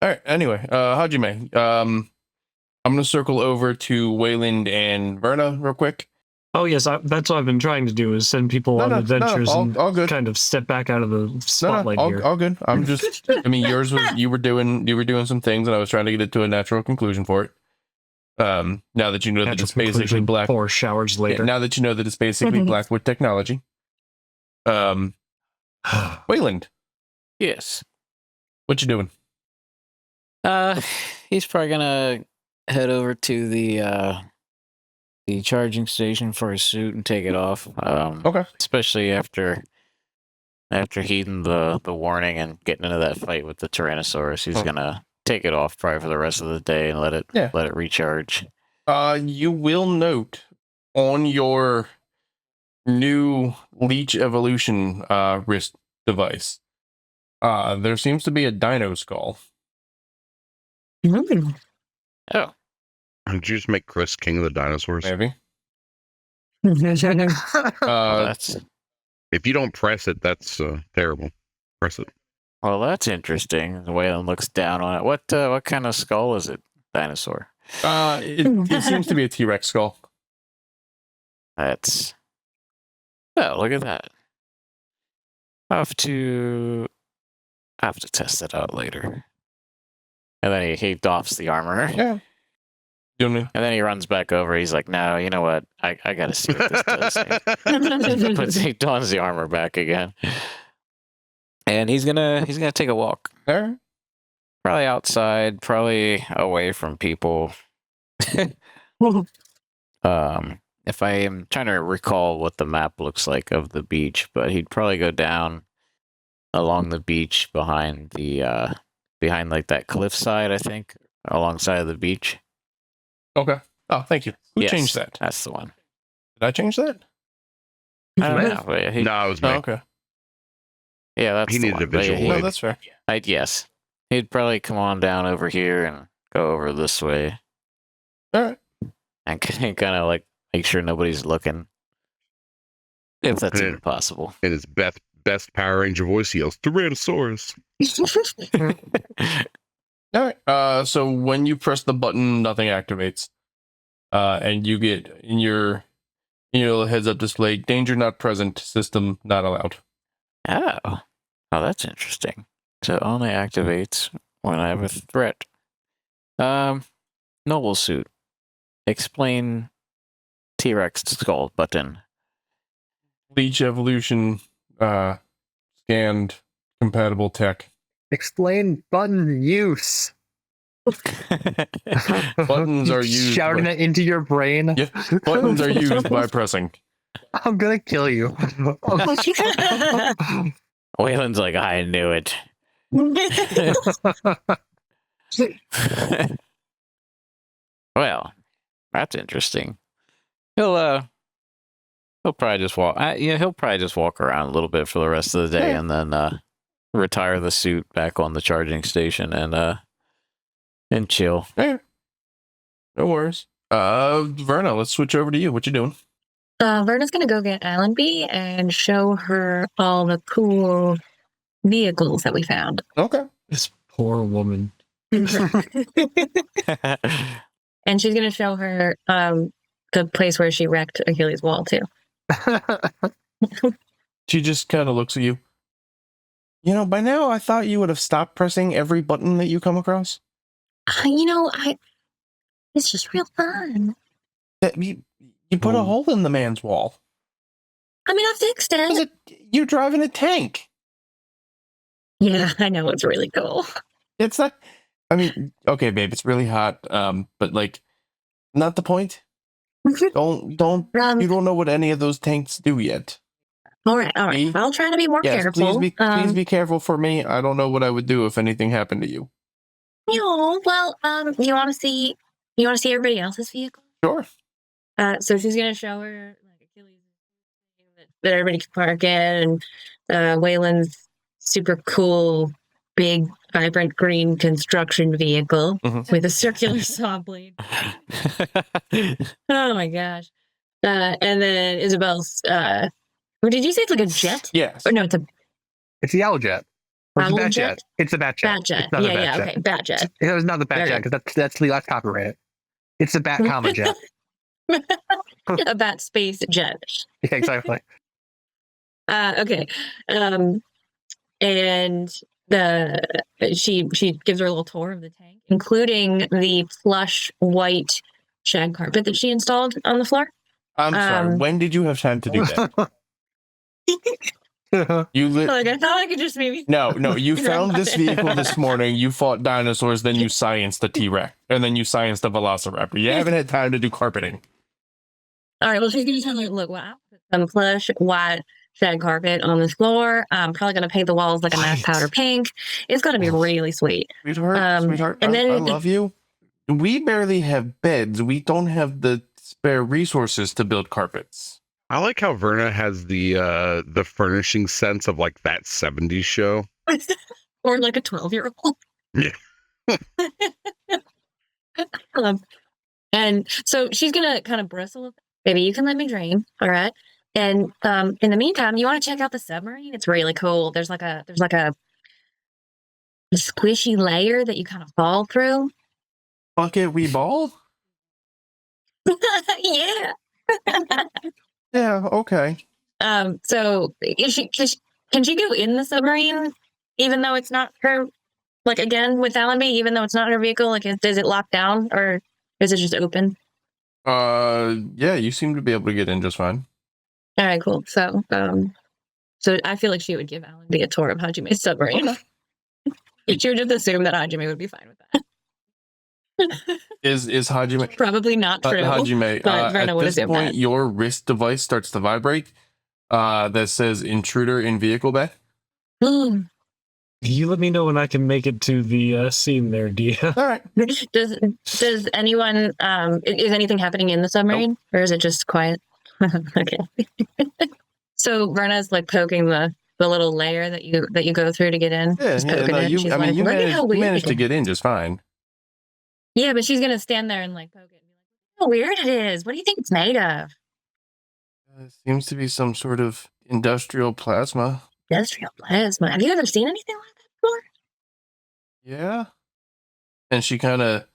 right. Anyway, Hajime, I'm gonna circle over to Wayland and Verna real quick. Oh yes, that's what I've been trying to do is send people on adventures and all good. kind of step back out of the spotlight here. All good. I'm just. I mean, yours was you were doing some things, and I was trying to get it to a natural conclusion for it. Now that you know that it's basically black. 4 showers later. Now that you know that it's basically Blackwood technology. Wayland, Yes. what you doing? He's probably gonna head over to the the charging station for his suit and take it off. Okay. Especially after heeding the warning and getting into that fight with the Tyrannosaurus, he's gonna take it off probably for the rest of the day and let it recharge. You will note on your new Leech Evolution wrist device, there seems to be a dino skull. Mm. Oh, Did you just make Chris king of the dinosaurs? Maybe. well, that's If you don't press it, that's terrible. Press it. that's interesting. The way it looks down on it. What kind of skull is it? Dinosaur. It seems to be a T-Rex skull. That's. Oh, look at that. I have to test it out later. And then he doffs the armor. Yeah. You know, And then he runs back over. He's like, "No, you know what? I gotta see what this does." He dons the armor back again, and he's gonna take a walk. there. Probably outside, probably away from people. If I am trying to recall what the map looks like of the beach, but he'd probably go down along the beach behind like that cliffside, I think, alongside of the beach. Okay. Oh, thank you. Who Yes, changed that? That's the one. Did I change that? I don't know. But No, it was me. Oh, okay. yeah, that's He the needed one. a But visual he- No, aid. that's fair. yes. He'd probably come on down over here and go over this way All right. and kind of like make sure nobody's looking. If that's Yeah. even possible. In his best Power Ranger voice, he yells, Tyrannosaurus. All right. So when you press the button, nothing activates, and you get in your little heads-up display: danger not present, system not allowed. Oh, that's interesting. So only activates when I have a threat. Noble suit. Explain T-Rex skull button. Leech evolution, scanned compatible tech. Explain button use. Buttons are used. Shouting by, it into your brain. Yeah, buttons are used by pressing. I'm gonna kill you. Waylon's like, I knew it. Well, that's interesting. He'll probably just walk. He'll probably just walk around a little bit for the rest of the day, and then retire the suit back on the charging station and chill. Hey, no worries. Verna, let's switch over to you. What you doing? Verna's gonna go get Allenby and show her all the cool vehicles that we found. Okay. This poor woman. And she's gonna show her the place where she wrecked Achilles' wall too. She just kind of looks at you. You know, by now I thought you would have stopped pressing every button that you come across. It's just real fun. That you put a hole in the man's wall. I mean, I fixed it. You're driving a tank. Yeah, I know, it's really cool. It's not. I mean, okay, babe, it's really hot. But like, not the point. Don't. You don't know what any of those tanks do yet. All right. Me? I'll try to be more Yes, careful. please be careful for me. I don't know what I would do if anything happened to you. Well, you want to see everybody else's vehicle? Sure. So she's gonna show her like Achilles that everybody can park in, and Waylon's super cool, big, vibrant green construction vehicle Mhm. with a circular saw blade. Oh my gosh! And then Isabel's. What did you say? It's like a jet? Yes. Or no, it's a It's the Yellow Jet. Or it's the Owl Bat jet? Jet. It's the Bat Jet. bat jet. It's not the Yeah, Bat yeah, Jet. okay, bat jet. It was not the Bat Very Jet because that's less copyrighted. It's the Bat Comma Jet. A bat space jet. Yeah, exactly. Okay. And she gives her a little tour of the tank, including the plush white shag carpet that she installed on the floor. I'm sorry. When did you have time to do that? You Like, I thought I could just maybe. No. You found this vehicle this morning. You fought dinosaurs, then you scienced the T-Rex, and then you scienced the Velociraptor. You haven't had time to do carpeting. All right, well, she's going to tell her, look, well, I put some plush white shag carpet on this floor. I'm probably going to paint the walls like a nice White. powder pink. It's going to be really sweet. Sweetheart, sweetheart, and I then love you. We barely have beds. We don't have the spare resources to build carpets. I like how Verna has the furnishing sense of like that 70s show. or like a 12-year-old. Yeah. And so she's gonna kind of bristle. Baby, you can let me dream, all right? And in the meantime, you want to check out the submarine? It's really cool. There's like a squishy layer that you kind of fall through. Bucket we ball? Yeah. Yeah, okay. So can she go in the submarine, even though it's not her? Like again with Allenby, even though it's not her vehicle, like does it lock down or is it just open? Yeah, you seem to be able to get in just fine. All right, cool. So I feel like she would give Allenby a tour of Hajime's submarine. She would just assume that Hajime would be fine with that. Is Hajime Probably not true. Hajime, but Verna at would this assume point, that. your wrist device starts to vibrate. That says intruder in vehicle bay. You let me know when I can make it to the scene there, Dia. All right. Does anyone is anything happening in the submarine, or is it just quiet? Okay. So Verna's like poking the little layer that you go through to get in. Yeah, Just yeah, poking no, it. you. She's I mean, like, you look at how managed, weird managed it to is. get in just fine. Yeah, but she's gonna stand there and like poke it and be like, how weird it is. What do you think it's made of? Seems to be some sort of industrial plasma. Industrial plasma. Have you ever seen anything like that before? Yeah. And she kind of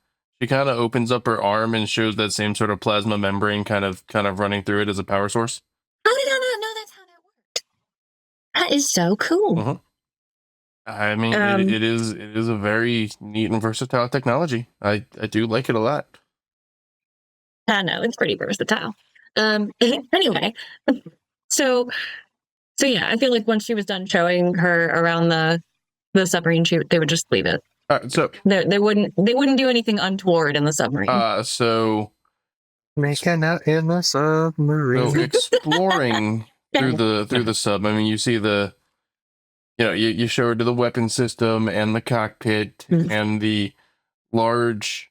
opens up her arm and shows that same sort of plasma membrane kind of running through it as a power source. How did I not know that's how that worked? That is so cool. Mhm. I mean, it is a very neat and versatile technology. I do like it a lot. I know it's pretty versatile. Anyway, so yeah, I feel like once she was done showing her around the submarine, they would just leave it. So They wouldn't do anything untoward in the submarine. So Making out in the submarine. so exploring through the sub. I mean, you see you show her to the weapon system and the cockpit and the large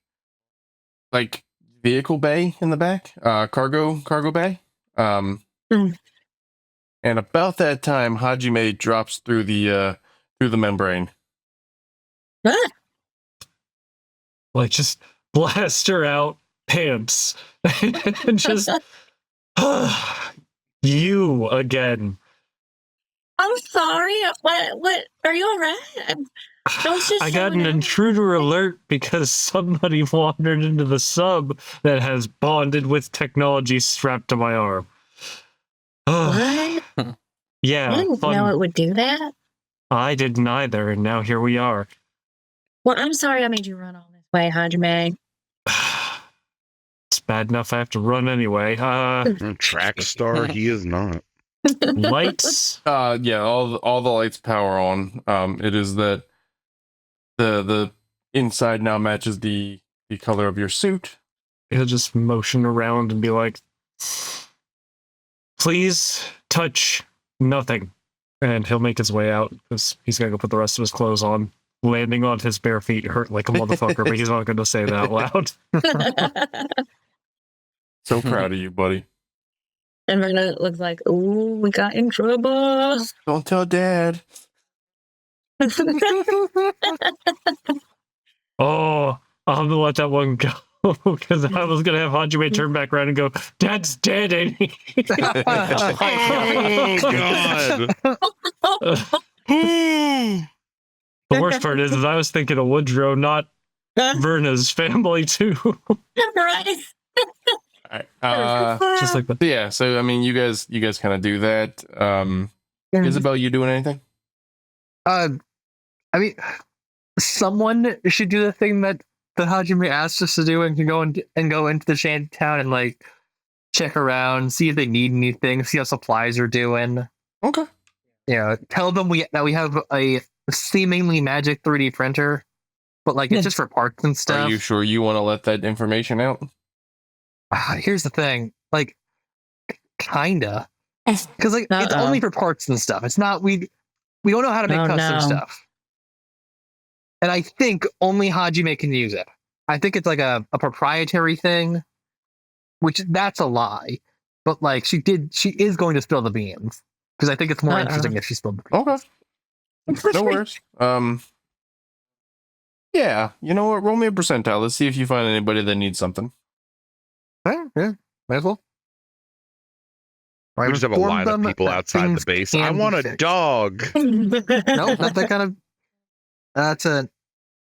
like vehicle bay in the back, cargo bay. And about that time, Hajime drops through the membrane. Like, just blast her out, pants. And just, you again. I'm sorry. What? Are you all right? I got an intruder alert because somebody wandered into the sub that has bonded with technology strapped to my arm. What? Yeah. I didn't know it would do that. I didn't either, and now here we are. Well, I'm sorry I made you run all this way, Hajime. It's bad enough I have to run anyway. Track star, he is not. Lights? Yeah, all the lights power on. It is that the inside now matches the color of your suit. He'll just motion around and be like, please touch nothing. And he'll make his way out because he's gonna go put the rest of his clothes on. Landing on his bare feet hurt like a motherfucker, but he's not gonna say that out loud. So proud of you, buddy. And Verna looks like, ooh, we got in trouble. Don't tell Dad. Oh, I'm gonna let that one go because I was gonna have Hajime turn back around and go, Dad's dead, ain't he? Oh God. The worst part is I was thinking of Woodrow, not Verna's family too. Right. Just like that. Yeah, so I mean, you guys kind of do that. Isabel, you doing anything? I mean, someone should do the thing that the Hajime asked us to do and can go into the shanty town and like check around, see if they need anything, see how supplies are doing. Okay. Yeah, tell them that we have a seemingly magic 3D printer, but like it's just for parts and stuff. Are you sure you want to let that information out? Here's the thing, like kinda, because like it's Uh-oh. only for parts and stuff. It's not we don't know how to make Oh, custom no. stuff, and I think only Hajime can use it. I think it's like a proprietary thing, which that's a lie. But like she is going to spill the beans because I think it's more Uh-oh. interesting if she spilled the beans. Okay. No worries. Yeah, you know what? Roll me a percentile. Let's see if you find anybody that needs something. Yeah, might as well. We just have a line of people outside the base. I want a dog. No, not that kind of. That's an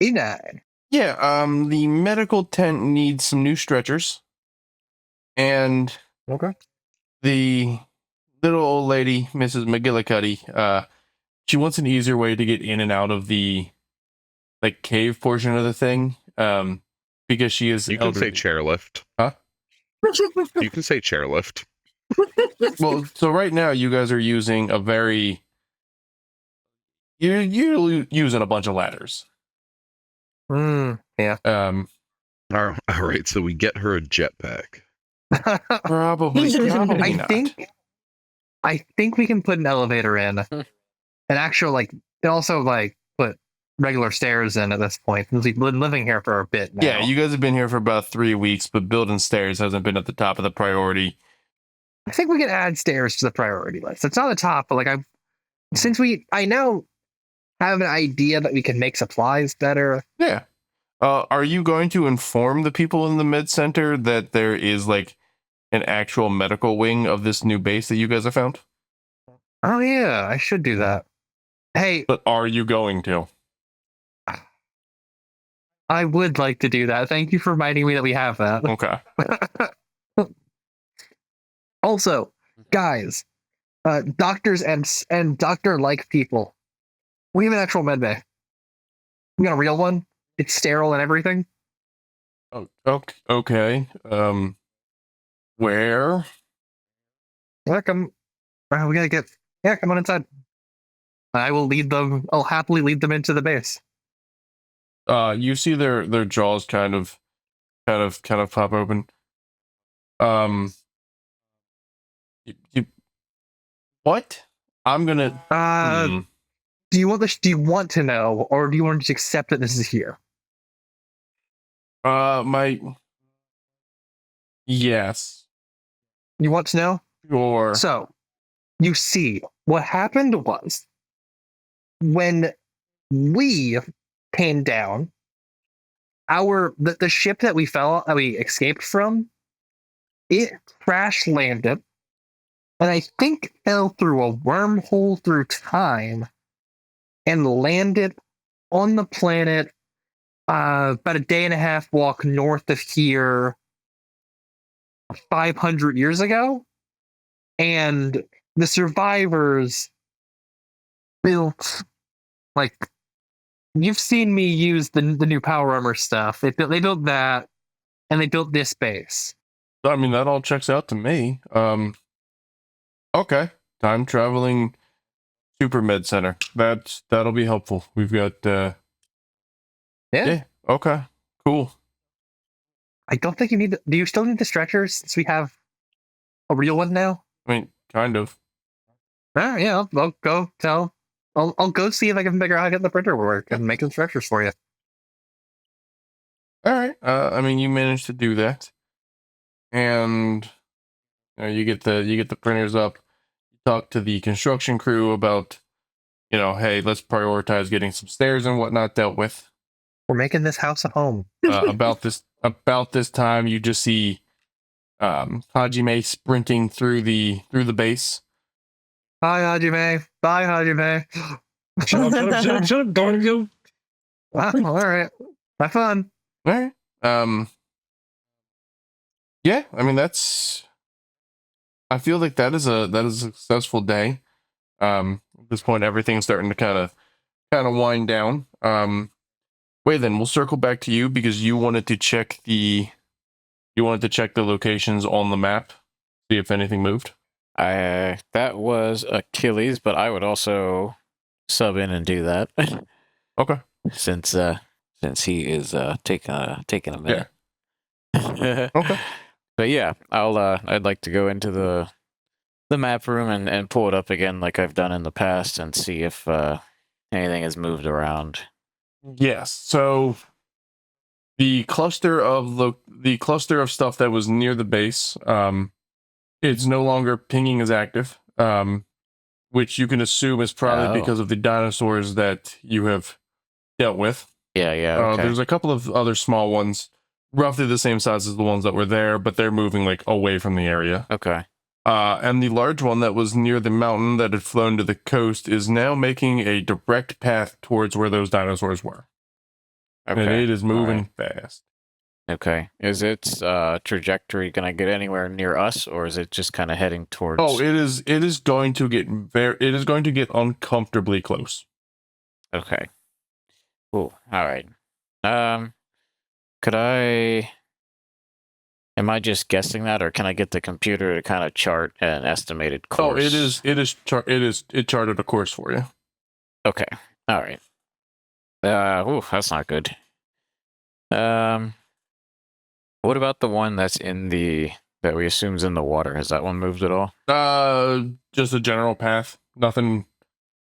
E9. Yeah, the medical tent needs some new stretchers. And Okay. the little old lady, Mrs. McGillicuddy, she wants an easier way to get in and out of the like cave portion of the thing. Because she is You can say elderly. chairlift. Huh? You can say chairlift. Well, so right now you guys are using a very you're using a bunch of ladders. Yeah. All right, so we get her a jetpack. Probably not. I think we can put an elevator in, an actual like, and also like put regular stairs in at this point. Since we've been living here for a bit now. Yeah, you guys have been here for about 3 weeks, but building stairs hasn't been at the top of the priority. I think we can add stairs to the priority list. It's not the top, but like I now have an idea that we can make supplies better. Yeah. Are you going to inform the people in the med center that there is like an actual medical wing of this new base that you guys have found? Oh yeah, I should do that. Hey, But are you going to? I would like to do that. Thank you for reminding me that we have that. Okay. Also, guys, doctors and doctor-like people, we have an actual med bay. We got a real one. It's sterile and everything. Oh, okay. Where? Yeah, come. We gotta get. Yeah, come on inside. I will lead them. I'll happily lead them into the base. You see their jaws kind of pop open. What? I'm gonna. Do you want this? Do you want to know, or do you want to just accept that this is here? Yes. You want to know? Sure. So, you see, what happened was when we came down, the ship that we escaped from, it crash landed, and I think fell through a wormhole through time, and landed on the planet about a day and a half walk north of here 500 years ago. And the survivors built, like, you've seen me use the new power armor stuff. They built that, and they built this base. I mean, that all checks out to me. Okay. Time traveling super med center. That'll be helpful. We've got yeah. Okay. Cool. I don't think you need. Do you still need the stretchers since we have a real one now? I mean, kind of. Yeah, I'll go tell. I'll go see if I can figure out how to get the printer to work and make the stretchers for you. All right. I mean, you managed to do that, and you get the printers up. You talk to the construction crew about, hey, let's prioritize getting some stairs and whatnot dealt with. We're making this house a home. About this time, you just see Hajime sprinting through the base. Hi, Hajime. Bye, Hajime. Shut up, darn you. Wow, all right. Have fun. All right. Yeah, I mean I feel like that is a successful day. At this point, everything's starting to kind of wind down. Wait, then we'll circle back to you because you wanted to check the locations on the map, see if anything moved. That was Achilles, but I would also sub in and do that. Okay. Since he is taking a minute. Okay. But yeah, I'd like to go into the map room and pull it up again like I've done in the past and see if anything has moved around. Yes. So the cluster of stuff that was near the base, it's no longer pinging as active, which you can assume is probably because of the dinosaurs that you have dealt with. Yeah. Okay. There's a couple of other small ones, roughly the same size as the ones that were there, but they're moving like away from the area. Okay. And the large one that was near the mountain that had flown to the coast is now making a direct path towards where those dinosaurs were. Okay. And it is moving fast. Okay. Is its trajectory going to get anywhere near us, or is it just kind of heading towards? Oh, it is going to get uncomfortably close. Okay. Cool. All right. Could I? Am I just guessing that, or can I get the computer to kind of chart an estimated course? Oh, it charted a course for you. Okay. All right. That's not good. What about the one that's that we assume is in the water? Has that one moved at all? Just a general path. Nothing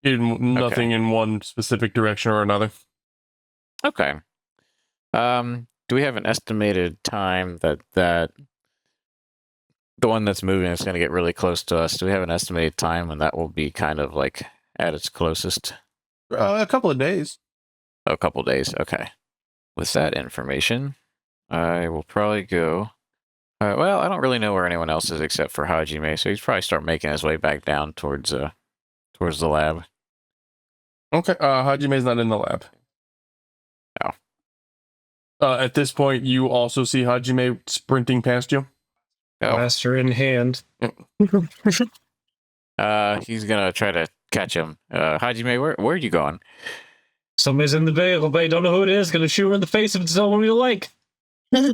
in one specific direction or another. Okay. Do we have an estimated time that the one that's moving is going to get really close to us? Do we have an estimated time when that will be kind of like at its closest? A couple of days. A couple days. Okay. With that information, I will probably go. Well, I don't really know where anyone else is except for Hajime, so he's probably start making his way back down towards the lab. Okay. Hajime's not in the lab. Oh. At this point, you also see Hajime sprinting past you. Blaster in hand. He's gonna try to catch him. Hajime, where are you going? Somebody's in the vehicle bay. Don't know who it is. Gonna shoot her in the face if it's someone we like. Well,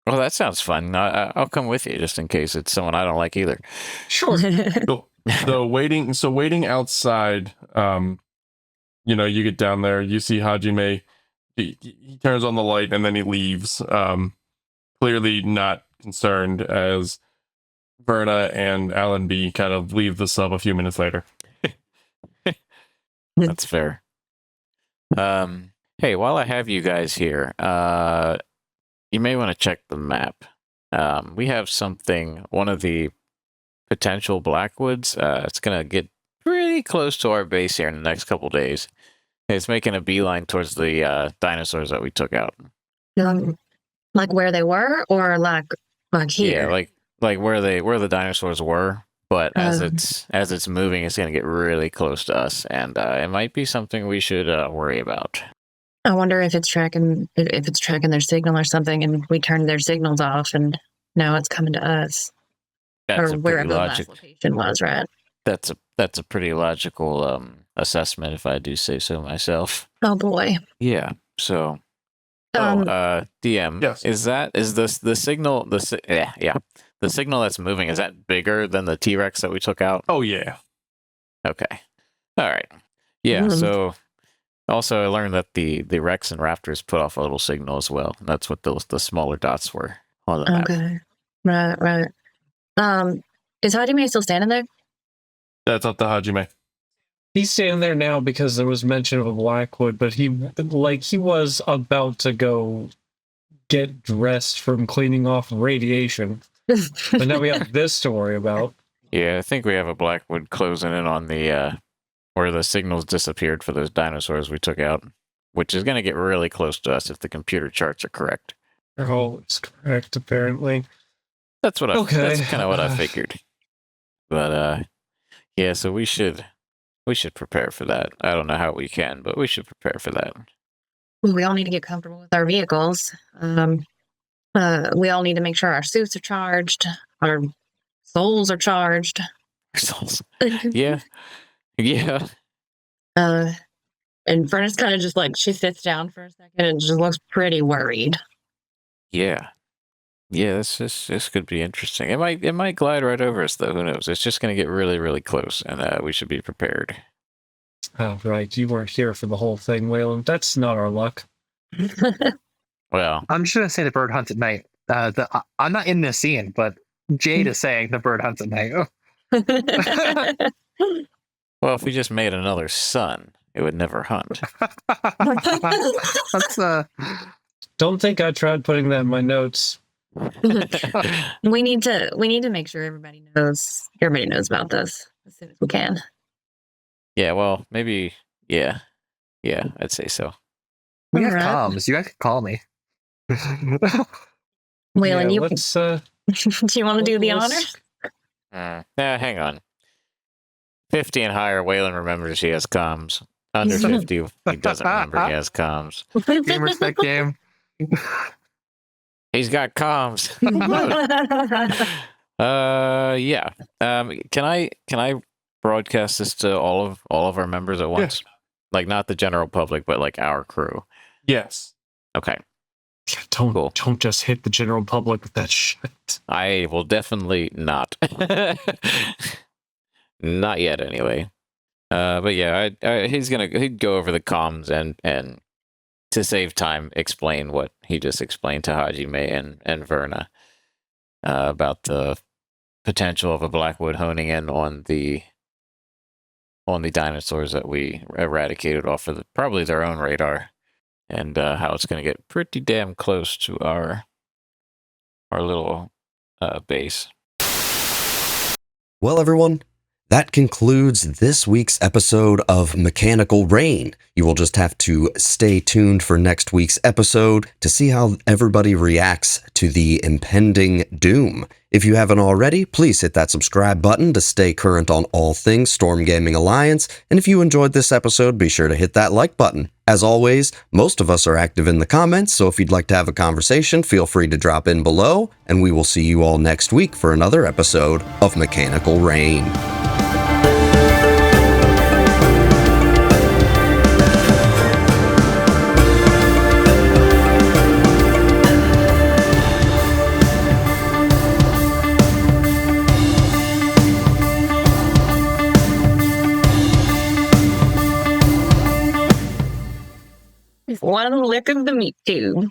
that sounds fun. I'll come with you just in case it's someone I don't like either. Sure. So waiting outside. You get down there. You see Hajime. He turns on the light and then he leaves. Clearly not concerned as Verna and Alan B kind of leave the sub a few minutes later. That's fair. Hey, while I have you guys here, you may want to check the map. We have one of the potential Blackwoods. It's going to get pretty close to our base here in the next couple days. It's making a beeline towards the dinosaurs that we took out. Like where they were, or like here? Yeah, like where the dinosaurs were. But as it's moving, it's going to get really close to us, and it might be something we should worry about. I wonder if it's tracking their signal or something, and we turned their signals off, and now it's coming to us. That's or wherever the last location was, right? That's a pretty logical assessment, if I do say so myself. Oh boy. Yeah. So. DM. Yes. Is the signal the signal that's moving, is that bigger than the T-Rex that we took out? Oh yeah. Okay. All right. Yeah. So also I learned that the Rex and Raptors put off a little signal as well. That's what the smaller dots were on the map. Okay. Right. Is Hajime still standing there? That's up to Hajime. He's standing there now because there was mention of a Blackwood, but he was about to go get dressed from cleaning off radiation. But now we have this to worry about. Yeah, I think we have a Blackwood closing in on the where the signals disappeared for those dinosaurs we took out, which is going to get really close to us if the computer charts are correct. Oh, it's correct, apparently. That's that's kind of what I figured. But yeah, so we should prepare for that. I don't know how we can, but we should prepare for that. We all need to get comfortable with our vehicles. We all need to make sure our suits are charged, our souls are charged. Souls. Yeah. And Furnace kind of just she sits down for a second and just looks pretty worried. Yeah. Yeah, this could be interesting. It might glide right over us though. Who knows? It's just going to get really, really close, and we should be prepared. Oh, right. You weren't here for the whole thing, Waylon. That's not our luck. Well, I'm just gonna say the bird hunts at night. I'm not in this scene, but Jade is saying the bird hunts at night. Well, if we just made another sun, it would never hunt. That's Don't think I tried putting that in my notes. we need to make sure everybody knows about this as soon as we can. Yeah, well, maybe, yeah, I'd say so. we have Alright. comms. You guys can call me. Waylon, Yeah, let's, do you want to do the let's- honors? Yeah, hang on. 50 and higher, Waylon remembers he has comms. Under 50, he doesn't remember he has comms. Game respect game. He's got comms. Yeah. Can I broadcast this to all of our members at once? Like not the general public, but like our crew. Yes. Okay. Don't just hit the general public with that shit. I will definitely not. Not yet, anyway. But yeah, he'd go over the comms and to save time, explain what he just explained to Hajime and Verna about the potential of a Blackwood honing in on the dinosaurs that we eradicated off of probably their own radar, and how it's going to get pretty damn close to our little base. Well, everyone, that concludes this week's episode of Mechanical Rain. You will just have to stay tuned for next week's episode to see how everybody reacts to the impending doom. If you haven't already, please hit that subscribe button to stay current on all things Storm Gaming Alliance. And if you enjoyed this episode, be sure to hit that like button. As always, most of us are active in the comments, so if you'd like to have a conversation, feel free to drop in below, and we will see you all next week for another episode of Mechanical Rain. One lick of the meat tube.